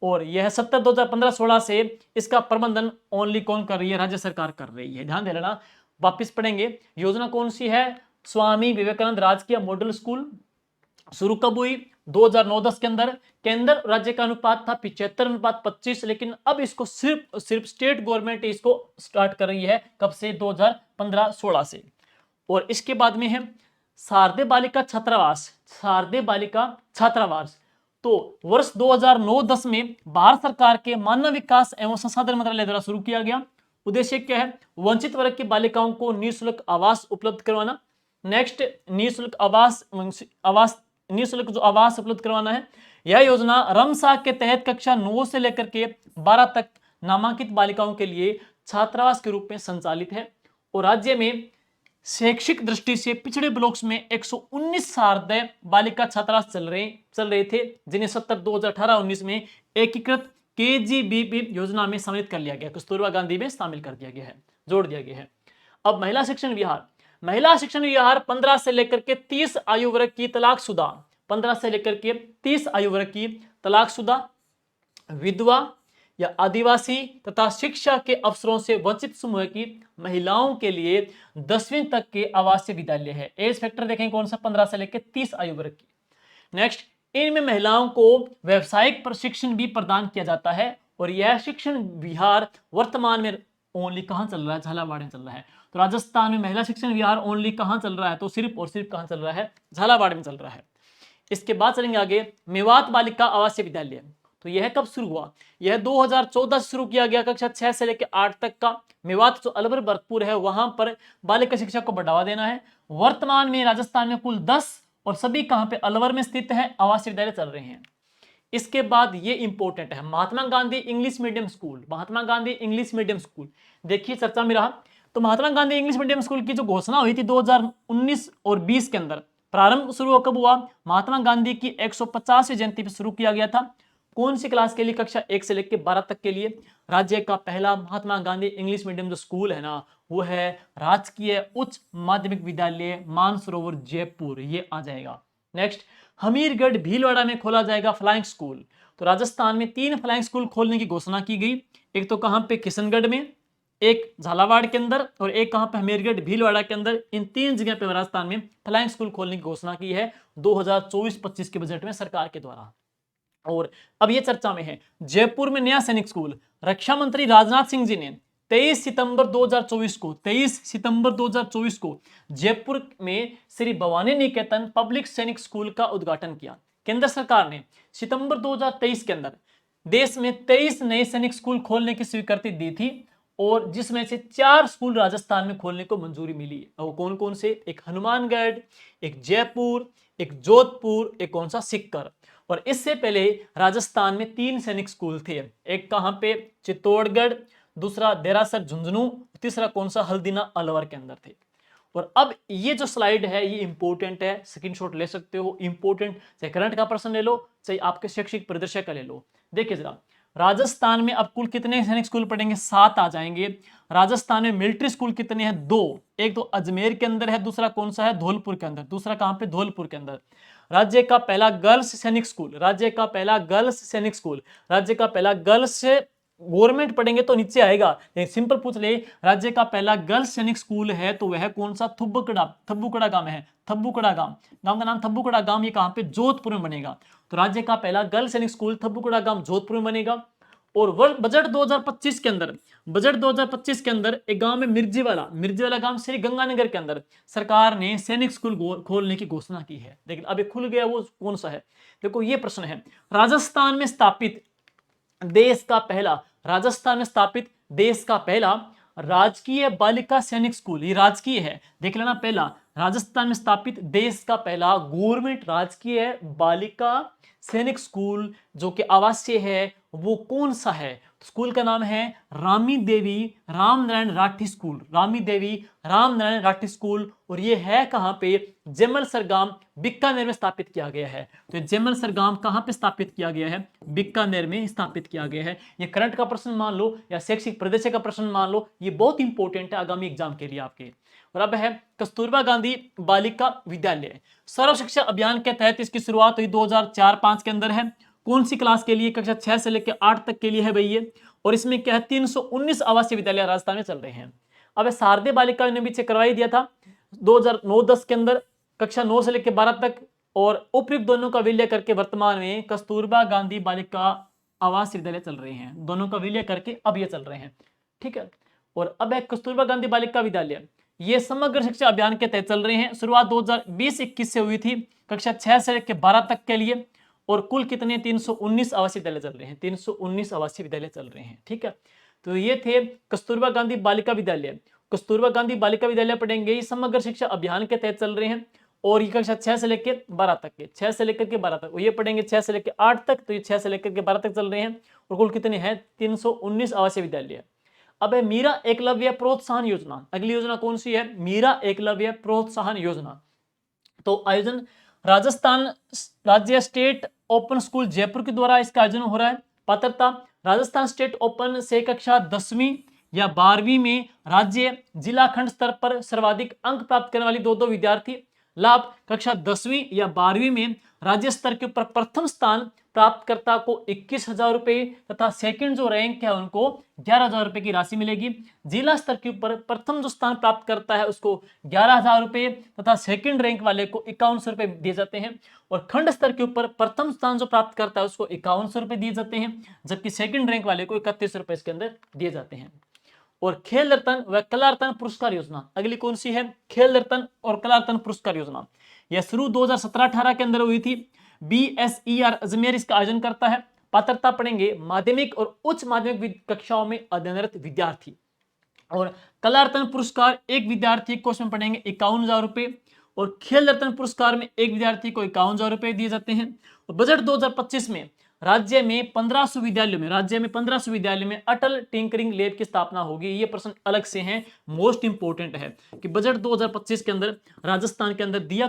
S1: और यह 2015-16 से इसका प्रबंधन ओनली कौन कर रही है? राज्य सरकार कर रही है। ध्यान दे लेना। वापिस पढ़ेंगे योजना कौन सी है? स्वामी विवेकानंद राजकीय मॉडल स्कूल शुरू कब हुई? 2009-10 के अंदर। केंद्र राज्य का अनुपात था 75:25, लेकिन अब इसको सिर्फ स्टेट गवर्नमेंट इसको स्टार्ट कर रही है। कब से? 2015-16 से। और इसके बाद में है शारदे बालिका छात्रावास। शारदे बालिका छात्रावास तो वर्ष 2009-10 में भारत सरकार के मानव विकास एवं संसाधन मंत्रालय द्वारा शुरू किया गया। उद्देश्य क्या है? वंचित वर्ग की बालिकाओं को निःशुल्क आवास उपलब्ध करवाना। नेक्स्ट निःशुल्क निःशुल्क जो आवास उपलब्ध करवाना है। यह योजना रमसा के तहत कक्षा 9 से लेकर के 12 तक नामांकित बालिकाओं के लिए छात्रावास के रूप में संचालित है और राज्य में शैक्षिक दृष्टि से पिछड़े ब्लॉक्स में 119 शारदे बालिका छात्रावास चल रहे थे जिन्हें 2018-19 में एकीकृत KGBP योजना में सम्मिलित कर लिया गया, कस्तूरबा गांधी में शामिल कर दिया गया है, जोड़ दिया गया है। अब महिला शिक्षण विहार। महिला शिक्षण विहार 15 से लेकर के 30 आयु वर्ग की तलाकशुदा, 15 से लेकर के 30 आयु वर्ग की तलाकशुदा, विधवा या आदिवासी तथा शिक्षा के अवसरों से वंचित समूह की महिलाओं के लिए 10वीं तक के आवासीय विद्यालय है। एज फैक्टर देखें कौन सा? 15 से लेकर 30 आयु वर्ग की। नेक्स्ट, इनमें महिलाओं को व्यावसायिक प्रशिक्षण भी प्रदान किया जाता है और यह शिक्षण विहार वर्तमान में ओनली कहां चल रहा है? झालावाड़ में चल रहा है। तो राजस्थान में महिला शिक्षण विहार ओनली कहां चल रहा है? तो सिर्फ और सिर्फ कहां चल रहा है? झालावाड़ में चल रहा है। इसके बाद चलेंगे आगे मेवात बालिका आवासीय विद्यालय। तो यह कब शुरू हुआ? यह 2014 से शुरू किया गया, कक्षा 6 से लेकर 8 तक का। मेवात जो अलवर भरतपुर है वहां पर बालिका शिक्षा को बढ़ावा देना है। वर्तमान में राजस्थान में कुल 10 और सभी कहां पे? अलवर में स्थित है आवासीय विद्यालय चल रहे हैं। इसके बाद ये इंपॉर्टेंट है Mahatma Gandhi English medium school. Mahatma Gandhi English medium school देखिए चर्चा में रहा। तो Mahatma Gandhi English medium school की जो घोषणा हुई थी 2019 और 20 के अंदर, प्रारंभ शुरू कब हुआ? महात्मा गांधी की 150वीं जयंती पर शुरू किया गया था। कौन सी क्लास के लिए? कक्षा 1 से लेकर 12 तक के लिए। राज्य का पहला महात्मा गांधी इंग्लिश मीडियम जो स्कूल है ना वो है राजकीय उच्च माध्यमिक विद्यालय मानसरोवर जयपुर, ये आ जाएगा। नेक्स्ट, हमीरगढ़ भीलवाड़ा में खोला जाएगा फ्लाइंग स्कूल। तो राजस्थान में 3 फ्लाइंग स्कूल खोलने की घोषणा की गई। एक तो कहां पे? किशनगढ़ में, एक झालावाड़ के अंदर और एक कहां पे? हमीरगढ़ भीलवाड़ा के अंदर। इन 3 जगह पे राजस्थान में फ्लाइंग स्कूल खोलने की घोषणा की है 2024-25 के बजट में सरकार के द्वारा। और अब ये चर्चा में है, जयपुर में नया सैनिक स्कूल। रक्षा मंत्री राजनाथ सिंह जी ने 23 सितंबर 2024 को 23 सितंबर 2024 को जयपुर में श्री भवानी निकेतन पब्लिक सैनिक स्कूल का उद्घाटन किया। केंद्र सरकार ने सितंबर 2023 के अंदर देश में 23 नए सैनिक स्कूल खोलने की स्वीकृति दी थी, और जिसमें से 4 स्कूल राजस्थान में खोलने को मंजूरी मिली। वो कौन कौन से? एक हनुमानगढ़, एक जयपुर, एक जोधपुर, एक कौन सा? सीकर। और इससे पहले राजस्थान में 3 सैनिक स्कूल थे। एक कहां पे? चित्तौड़गढ़, दूसरा देरासर झुंझुनू, तीसरा कौन सा? हल्दीना अलवर के अंदर थे। और अब ये जो स्लाइड है ये इंपॉर्टेंट है, स्क्रीनशॉट ले सकते हो। इंपॉर्टेंट, चाहे करंट का प्रश्न ले लो, चाहे आपके शैक्षिक परिदृश्य का ले लो। देखिए जरा, राजस्थान में अब कुल कितने सैनिक स्कूल पढ़ेंगे? 7 आ जाएंगे। राजस्थान में मिलिट्री स्कूल कितने हैं? 2। एक तो अजमेर के अंदर है, दूसरा कौन सा है? धौलपुर के अंदर। दूसरा कहां पे? धौलपुर के अंदर। राज्य का पहला गर्ल्स सैनिक स्कूल, राज्य का पहला गर्ल्स सैनिक स्कूल, राज्य का पहला गर्ल्स, गवर्नमेंट पढ़ेंगे तो नीचे आएगा, सिंपल पूछ ले, राज्य का पहला गर्ल्स सैनिक स्कूल है तो वह कौन सा? थब्बुकड़ा गांव है। थब्बुकड़ा गांव, गांव का नाम थब्बुकड़ा गांव। ये कहां पे? जोधपुर में बनेगा। तो राज्य का पहला गर्ल्स सैनिक स्कूल थब्बुकड़ा गांव जोधपुर में बनेगा। और बजट 2025 के अंदर, बजट 2025 के अंदर एक गांव में मिर्जीवाला गांव श्री गंगानगर के अंदर सरकार ने सैनिक स्कूल खोलने की घोषणा की है। लेकिन अभी खुल गया, वो कौन सा है? देखो ये प्रश्न है। राजस्थान में स्थापित देश का पहला, राजस्थान में स्थापित देश का पहला राजकीय बालिका सैनिक स्कूल, ये राजकीय है, देख लेना। पहला राजस्थान में स्थापित देश का पहला गवर्नमेंट राजकीय बालिका सैनिक स्कूल जो कि आवासीय है, वो कौन सा है? स्कूल का नाम है रामी देवी रामनारायण राठी स्कूल, रामी देवी रामनारायण राठी स्कूल। और ये है कहां पे? जमल सरगाम, बीकानेर में स्थापित किया गया है। तो जमल सरगाम कहां पे स्थापित किया गया है? बीकानेर में स्थापित किया गया है। ये करंट का प्रश्न मान लो या शैक्षिक परिदृश्य का प्रश्न मान लो, ये बहुत इंपॉर्टेंट है आगामी एग्जाम के लिए आपके। और अब है कस्तूरबा गांधी बालिका विद्यालय। सर्व शिक्षा अभियान के तहत इसकी शुरुआत हुई 2004-05 के अंदर है। कौन सी क्लास के लिए? कक्षा 6 से लेकर 8 तक के लिए है भाई ये। और इसमें क्या है? 319 आवासीय विद्यालय राजस्थान में चल रहे हैं। अब शारदीय बालिका ने भी करवाई दिया था 2009-10 के अंदर, कक्षा 9 से लेकर 12 तक। और उपयुक्त दोनों का विलय करके वर्तमान में कस्तूरबा गांधी बालिका आवासीय विद्यालय चल रहे हैं। दोनों का विलय करके अब ये चल रहे हैं, ठीक है। और अब है कस्तूरबा गांधी बालिका विद्यालय, ये समग्र शिक्षा अभियान के तहत चल रहे हैं। शुरुआत 2020-21 से हुई थी, कक्षा 6 से लेकर 12 तक के लिए। और कुल कितने? 319 आवासीय विद्यालय चल रहे हैं, 319 आवासीय विद्यालय चल रहे हैं, ठीक है। तो ये थे कस्तूरबा गांधी बालिका विद्यालय। कस्तूरबा गांधी बालिका विद्यालय पढ़ेंगे, ये समग्र शिक्षा अभियान के तहत चल रहे हैं। और ये कक्षा 6 से लेकर 12 तक के, 6 से लेकर के 12 तक, ये पढ़ेंगे 6 से लेकर 8 तक, तो ये 6 से लेकर के 12 तक चल रहे हैं। और कुल कितने हैं? 319 आवासीय विद्यालय। अब है मीरा एकलव्य प्रोत्साहन योजना। अगली योजना कौन सी है? मीरा एकलव्य प्रोत्साहन योजना। तो आयोजन राजस्थान राज्य स्टेट ओपन स्कूल जयपुर के द्वारा इसका आयोजन हो रहा है। पात्रता राजस्थान स्टेट ओपन से कक्षा 10वीं या 12वीं में राज्य जिला खंड स्तर पर सर्वाधिक अंक प्राप्त करने वाली 2 विद्यार्थी। लाभ कक्षा 10वीं या 12वीं में राज्य स्तर के ऊपर प्रथम स्थान प्राप्तकर्ता को 21,000 रुपए तथा सेकंड जो रैंक है उनको 11,000 रुपए की राशि मिलेगी। जिला स्तर के ऊपर प्रथम जो स्थान प्राप्त करता है उसको 11,000 रुपए तथा सेकंड रैंक वाले को 5100 रुपए दिए जाते हैं। और खंड स्तर के ऊपर प्रथम स्थान जो प्राप्त करता है उसको 5100 रुपए दिए जाते हैं, जबकि सेकंड रैंक वाले को 31 रुपए इसके अंदर दिए जाते हैं। और खेल रत्न व कला रत्न पुरस्कार योजना, अगली कौन सी है? खेल रत्न और कला रत्न पुरस्कार योजना। यह शुरू 2017-18 के अंदर हुई थी। BSER अजमेर इसका आयोजन करता है। पात्रता पढ़ेंगे माध्यमिक और उच्च माध्यमिक कक्षाओं में अध्ययनरत विद्यार्थी। और कला रत्न पुरस्कार एक विद्यार्थी को उसमें पढ़ेंगे 51,000 रुपए। और खेल रत्न पुरस्कार में एक विद्यार्थी को 51,000 रुपए दिए जाते हैं। और बजट 2025 में राज्य में 1500 विद्यालयों में अटल टिंकरिंग लैब की स्थापना होगी। ये प्रश्न अलग से हैं, मोस्ट इंपोर्टेंट है कि बजट 2025 के अंदर राजस्थान के अंदर दिया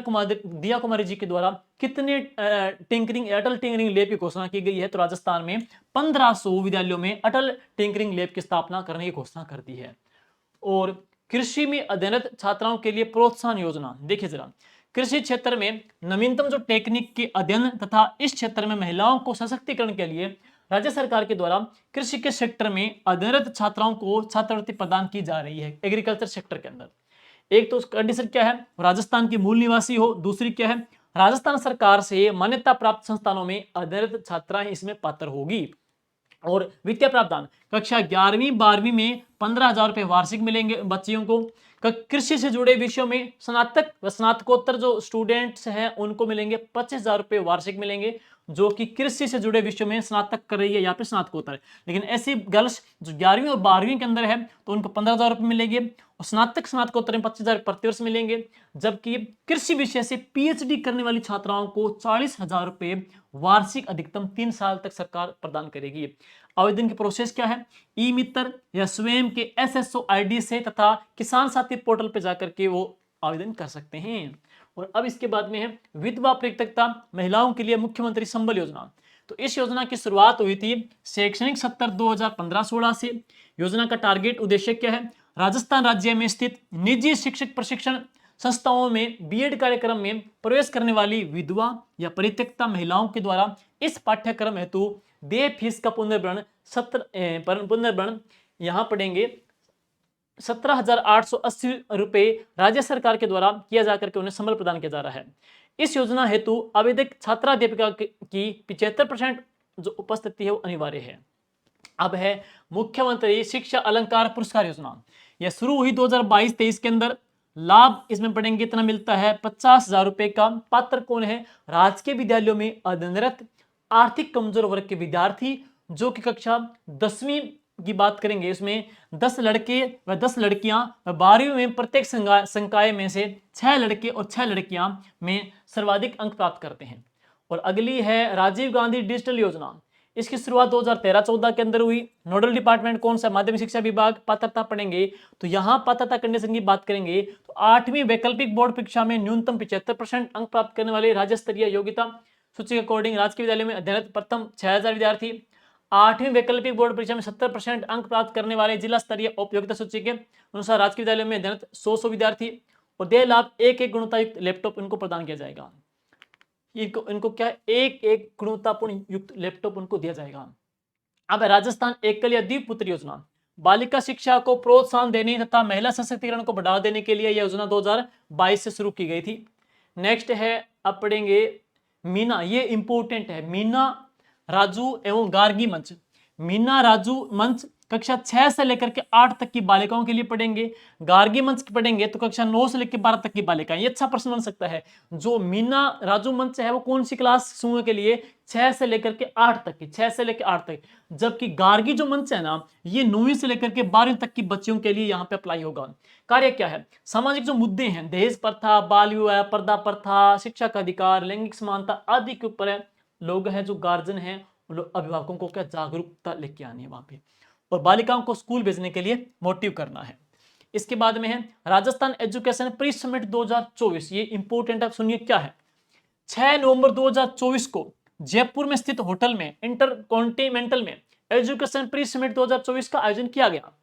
S1: कुमारी जी के द्वारा कितने अटल टिंकरिंग लैब की घोषणा की गई है। तो राजस्थान में 1500 विद्यालयों में अटल टिंकरिंग लैब की स्थापना करने की घोषणा कर दी है। और कृषि में अध्ययनरत छात्राओं के लिए प्रोत्साहन योजना, देखिए जरा, कृषि क्षेत्र में नवीनतम जो टेक्निक के अध्ययन तथा इस क्षेत्र में महिलाओं को सशक्तिकरण के लिए राज्य सरकार के द्वारा कृषि के सेक्टर में अध्ययनरत छात्राओं को छात्रवृत्ति प्रदान की जा रही है। एग्रीकल्चर सेक्टर के अंदर एक तो कंडीशन क्या है? राजस्थान की मूल निवासी हो, दूसरी क्या है? राजस्थान सरकार से मान्यता प्राप्त संस्थानों में अध्ययनरत छात्राएं इसमें पात्र होगी। और वित्तीय प्रावधान, कक्षा 11वीं 12वीं में 15,000 रुपए वार्षिक मिलेंगे बच्चियों को। कृषि से जुड़े विषयों में स्नातक व स्नातकोत्तर जो स्टूडेंट्स हैं उनको मिलेंगे 25,000 रुपए वार्षिक मिलेंगे, जो कि कृषि से जुड़े विषयों में स्नातक कर रही है या फिर स्नातकोत्तर। लेकिन ऐसी गर्ल्स जो 11वीं और 12वीं के अंदर है तो उनको 15,000 रुपए मिलेंगे, और स्नातक स्नातकोत्तर में 25,000 प्रति वर्ष मिलेंगे। जबकि कृषि विषय से पीएचडी करने वाली छात्राओं को 40,000 रुपए वार्षिक अधिकतम 3 साल तक सरकार प्रदान करेगी। आवेदन की प्रोसेस क्या है? ई मित्र या स्वयं के एसएसओ आईडी से तथा किसान साथी पोर्टल पर जाकर के वो आवेदन कर सकते हैं। और अब इसके बाद में है विधवा परित्यक्ता महिलाओं के लिए मुख्यमंत्री संबल योजना। तो इस योजना की शुरुआत हुई थी शैक्षणिक सत्र 2015-16 से। योजना का टारगेट उद्देश्य क्या है? राजस्थान राज्य में स्थित निजी शिक्षक प्रशिक्षण संस्थाओं में बीएड कार्यक्रम में प्रवेश करने वाली विधवा या परित्यक्ता महिलाओं के द्वारा इस पाठ्यक्रम हेतु देय फीस का पुनर्भरण यहां पड़ेंगे 17,880 रुपए राज्य सरकार के द्वारा किया जाकर के उन्हें संबल प्रदान किया जा रहा है। इस योजना हेतु आवेदक छात्राध्यापिका की 75% जो उपस्थिति है वो अनिवार्य है। अब है मुख्यमंत्री शिक्षा अलंकार पुरस्कार योजना। यह शुरू हुई 2022-23 के अंदर। लाभ इसमें पढ़ेंगे इतना मिलता है 50,000 रुपए का। पात्र कौन है? राजकीय विद्यालयों में अध्ययनरत आर्थिक कमजोर वर्ग के विद्यार्थी जो कि कक्षा 10वीं की बात करेंगे इसमें 10 लड़के व 10 लड़कियां, 12वीं में प्रत्येक संकाय में से 6 लड़के और 6 लड़कियां में सर्वाधिक अंक प्राप्त करते हैं। और अगली है राजीव गांधी डिजिटल योजना। इसकी शुरुआत 2013-14 के अंदर हुई। नोडल डिपार्टमेंट कौन सा? माध्यमिक शिक्षा विभाग। पात्रता पढ़ेंगे तो यहाँ पात्रता कंडीशन की बात करेंगे तो 8वीं वैकल्पिक बोर्ड परीक्षा में न्यूनतम 75% अंक प्राप्त करने वाले राज्य स्तरीय योग्यता सूची के अकॉर्डिंग राजकीय विद्यालय में अध्ययनरत प्रथम 6,000 विद्यार्थी। 8वीं वैकल्पिक बोर्ड परीक्षा में 70% अंक प्राप्त करने वाले जिला स्तरीय उपयोगिता सूची के अनुसार राजकीय विद्यालय में अध्ययनरत 100 विद्यार्थी। और देय लाभ एक गुणवत्तायुक्त लैपटॉप इनको प्रदान किया जाएगा। इनको क्या है? एक गुणवत्तापूर्ण युक्त लैपटॉप उनको दिया जाएगा। अब राजस्थान एकल या द्वीप पुत्र योजना। बालिका शिक्षा को प्रोत्साहन देने तथा महिला सशक्तिकरण को बढ़ावा देने के लिए यह योजना 2022 से शुरू की गई थी। नेक्स्ट है अब पढ़ेंगे मीना। ये इंपोर्टेंट है, मीना राजू एवं गार्गी मंच। मीना राजू मंच कक्षा 6 से लेकर के 8 तक की बालिकाओं के लिए पढ़ेंगे। गार्गी मंच पढ़ेंगे तो कक्षा 9 से लेकर 12 तक की बालिकाएं। ये अच्छा प्रश्न बन सकता है। जो मीना राजू मंच है वो कौन सी क्लास समूह के लिए? 6 से लेकर के 8 तक की, 6 से लेकर 8 तक। जबकि गार्गी जो मंच है ना ये 9वीं से लेकर के 12वीं तक की बच्चियों के लिए यहाँ पे अप्लाई होगा। कार्य क्या है? सामाजिक जो मुद्दे हैं, दहेज प्रथा, बाल विवाह, पर्दा प्रथा, शिक्षा का अधिकार, लैंगिक समानता आदि के ऊपर लोग हैं जो गार्जियन हैं अभिभावकों को क्या जागरूकता लेके आनी है वहां पे, और बालिकाओं को स्कूल भेजने के लिए मोटिव करना है। इसके बाद में है राजस्थान एजुकेशन प्री समिट 2024। ये इंपोर्टेंट है, सुनिए क्या है। 6 नवंबर 2024 को जयपुर में स्थित होटल में इंटरकॉन्टिनेंटल में एजुकेशन प्री समिट 2024 का आयोजन किया गया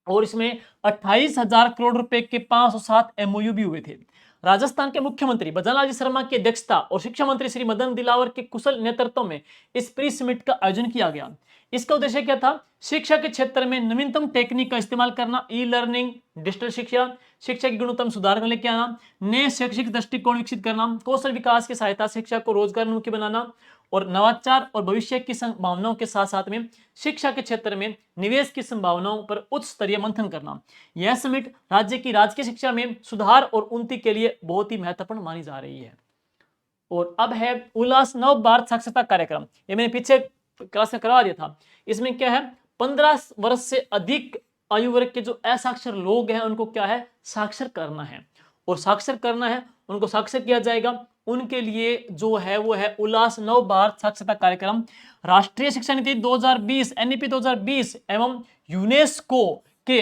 S1: और इसमें 28,000 करोड़ रुपए के 507 एमओयू भी हुए थे। राजस्थान के मुख्यमंत्री भजनलाल जी शर्मा की अध्यक्षता और शिक्षा मंत्री श्री मदन दिलावर के कुशल नेतृत्व में इस प्री समिट का आयोजन किया गया। इसका उद्देश्य क्या था? शिक्षा के क्षेत्र में नवीनतम टेक्निक का इस्तेमाल करना, ई लर्निंग, डिजिटल शिक्षा की गुणवत्ता में सुधार लेके आना, नए शैक्षिक दृष्टिकोण विकसित करना, कौशल विकास की सहायता शिक्षा को रोजगारोन्मुखी बनाना और नवाचार और भविष्य की संभावनाओं के साथ साथ में शिक्षा के क्षेत्र में निवेश की संभावनाओं पर उच्च स्तरीय मंथन करना। यह समिट राज्य की राजकीय शिक्षा में सुधार और उन्नति के लिए बहुत ही महत्वपूर्ण मानी जा रही है। और अब है उल्लास नव भारत साक्षरता कार्यक्रम। ये मैंने पीछे क्लास में करवा दिया था। इसमें क्या है? 15 वर्ष से अधिक आयु वर्ग के जो असाक्षर लोग हैं उनको क्या है? साक्षर करना है, और साक्षर करना है उनको साक्षर किया जाएगा। उनके लिए जो है वो है उल्लास नव भारत साक्षरता कार्यक्रम। राष्ट्रीय शिक्षा नीति 2020 एनईपी 2020 एवं यूनेस्को के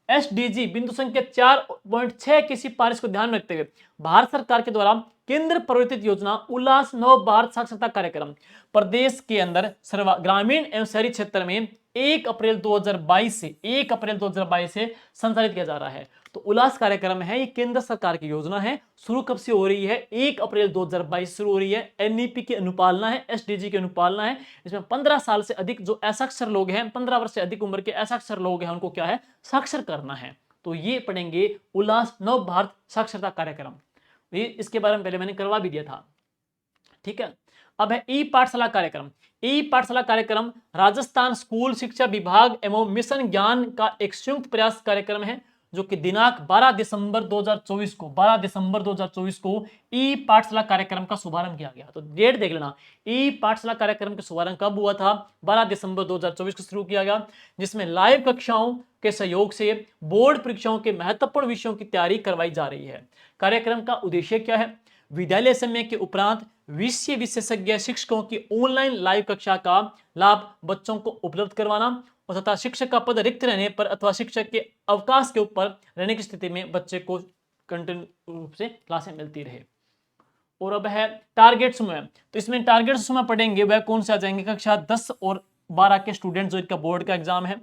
S1: एसडीजी बिंदु संख्या 4.6 की सिफारिश को ध्यान में रखते हुए भारत सरकार के द्वारा केंद्र प्रवर्तित योजना उल्लास नव भारत साक्षरता कार्यक्रम प्रदेश के अंदर ग्रामीण एवं शहरी क्षेत्र में 1 अप्रैल 2022 से संचालित किया जा रहा है। तो उल्लास कार्यक्रम है, ये केंद्र सरकार की योजना है। शुरू कब से हो रही है? 1 अप्रैल 2022 शुरू हो रही है। एनईपी की अनुपालना है, एसडीजी की अनुपालना है। इसमें 15 साल से अधिक जो असाक्षर लोग हैं, 15 वर्ष से अधिक उम्र के असाक्षर लोग हैं, उनको क्या है? साक्षर करना है। तो ये पढ़ेंगे उल्लास नव भारत साक्षरता कार्यक्रम। ये इसके बारे में पहले मैंने करवा भी दिया था। ठीक है, अब है ई पाठशाला कार्यक्रम। ई पाठशाला कार्यक्रम राजस्थान स्कूल शिक्षा विभाग एवं मिशन ज्ञान का एक संयुक्त प्रयास कार्यक्रम है, जो कि दिनांक 12 दिसंबर 2024 को 12 दिसंबर 2024 को ई पाठशाला कार्यक्रम का शुभारंभ किया गया। तो डेट देख लेना, ई पाठशाला कार्यक्रम का शुभारंभ कब हुआ था? 12 दिसंबर 2024 को शुरू किया गया, जिसमें लाइव कक्षाओं के सहयोग से बोर्ड परीक्षाओं के महत्वपूर्ण विषयों की तैयारी करवाई जा रही है। कार्यक्रम का उद्देश्य क्या है? विद्यालय समय के उपरांत विषय विशेषज्ञ शिक्षकों की ऑनलाइन लाइव कक्षा का लाभ बच्चों को उपलब्ध करवाना और तथा शिक्षक का पद रिक्त रहने पर अथवा शिक्षक के अवकाश के ऊपर रहने की स्थिति में बच्चे को कंटिन्यू रूप से क्लासें मिलती रहे। और अब है टारगेट समय। तो इसमें टारगेट समय पढ़ेंगे वह कौन से आ जाएंगे? कक्षा 10 और 12 के स्टूडेंट जो इनका बोर्ड का एग्जाम है।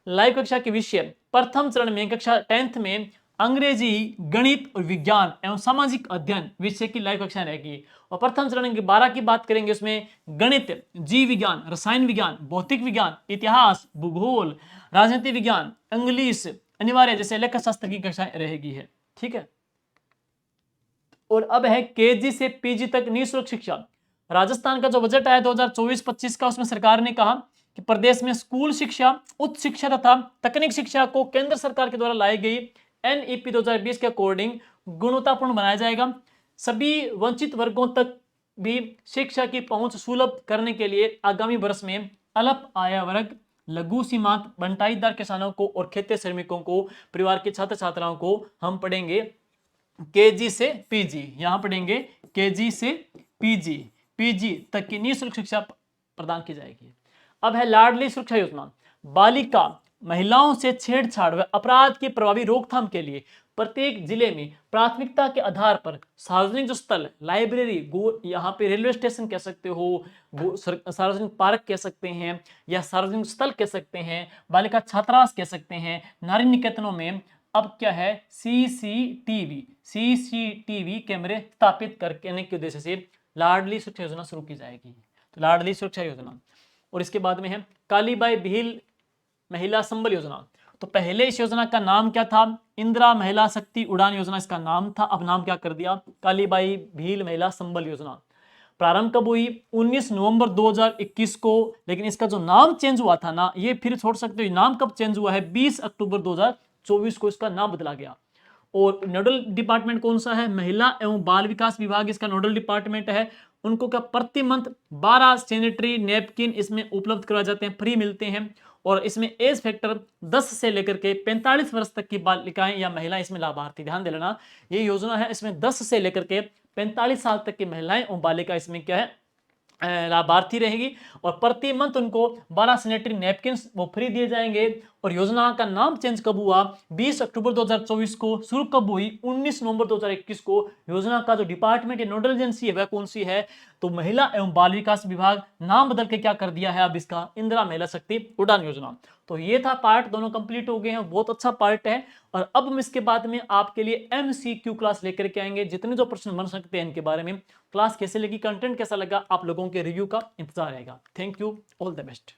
S1: लाइव कक्षा के विषय प्रथम चरण में कक्षा 10th में अंग्रेजी, गणित और विज्ञान एवं सामाजिक अध्ययन विषय की लाइव कक्षाएं रहेगी। और प्रथम चरण की 12 की बात करेंगे, उसमें गणित, जीव विज्ञान, रसायन विज्ञान, भौतिक विज्ञान, इतिहास, भूगोल, राजनीति विज्ञान, इंग्लिश अनिवार्य जैसे लेखा शास्त्र की कक्षाएं रहेगी है। ठीक है, और अब है केजी से पीजी तक निःशुल्क शिक्षा। राजस्थान का जो बजट आया 2024-25 का, उसमें सरकार ने कहा कि प्रदेश में स्कूल शिक्षा, उच्च शिक्षा तथा तकनीक शिक्षा को केंद्र सरकार के द्वारा लाई गई NEP 2020 के अकॉर्डिंग गुणवत्तापूर्ण बनाया जाएगा। सभी वंचित वर्गों तक भी शिक्षा की पहुंच सुलभ करने के लिए आगामी वर्ष में अल्प आय वर्ग, लघु सीमांत बंटाईदार किसानों को और खेत श्रमिकों को परिवार के छात्र छात्राओं को हम पढ़ेंगे केजी से पीजी। यहां पढ़ेंगे केजी से पीजी तक की निःशुल्क शिक्षा प्रदान की जाएगी। अब है लाडली सुरक्षा योजना। बालिका, महिलाओं से छेड़छाड़ व अपराध की प्रभावी रोकथाम के लिए प्रत्येक जिले में प्राथमिकता के आधार पर सार्वजनिक जो स्थल, लाइब्रेरी, यहाँ पे रेलवे स्टेशन कह सकते हो, सार्वजनिक पार्क कह सकते हैं या सार्वजनिक स्थल कह सकते हैं, बालिका छात्रावास कह सकते हैं, नारी निकेतनों में अब क्या है? सीसीटीवी कैमरे स्थापित करने के उद्देश्य से लाडली सुरक्षा योजना शुरू की जाएगी। तो लाडली सुरक्षा योजना। और इसके बाद में है कालीबाई भील महिला संबल योजना। तो पहले इस योजना का नाम क्या था? इंदिरा महिला शक्ति उड़ान योजना इसका नाम था। अब नाम क्या कर दिया? कालीबाई भील महिला संबल योजना। प्रारंभ कब हुई? 19 नवंबर 2021 को। लेकिन इसका जो नाम चेंज हुआ था ना, ये फिर छोड़ सकते हो, नाम कब चेंज हुआ है? 20 अक्टूबर 2024 को इसका नाम बदला गया। और नोडल डिपार्टमेंट कौन सा है? महिला एवं बाल विकास विभाग इसका नोडल डिपार्टमेंट है। उनको क्या प्रति मंथ 12 सैनिटरी नैपकिन इसमें उपलब्ध करवाए जाते हैं, फ्री मिलते हैं। और इसमें एज फैक्टर 10 से लेकर के 45 वर्ष तक की बालिकाएं या महिलाएं इसमें लाभार्थी। ध्यान दे लेना, ये योजना है, इसमें 10 से लेकर के 45 साल तक की महिलाएं और बालिका इसमें क्या है? लाभार्थी रहेगी। और प्रति मंथ उनको 12 सैनिटरी नैपकिन वो फ्री दिए जाएंगे। और योजना का नाम चेंज कब हुआ? 20 अक्टूबर 2024 को। शुरू कब हुई? 19 नवंबर 2021 को। योजना का जो डिपार्टमेंट है, नोडल एजेंसी है, वह कौन सी है? तो महिला एवं बाल विकास विभाग। नाम बदल के क्या कर दिया है अब इसका? इंदिरा महिला शक्ति उड़ान योजना। तो ये था पार्ट, दोनों कंप्लीट हो गए हैं, बहुत अच्छा पार्ट है। और अब हम इसके बाद में आपके लिए MCQ क्लास लेकर के आएंगे, जितने जो प्रश्न बन सकते हैं इनके बारे में। क्लास कैसे लगी, कंटेंट कैसा लगा, आप लोगों के रिव्यू का इंतजार रहेगा। Thank you, all the best.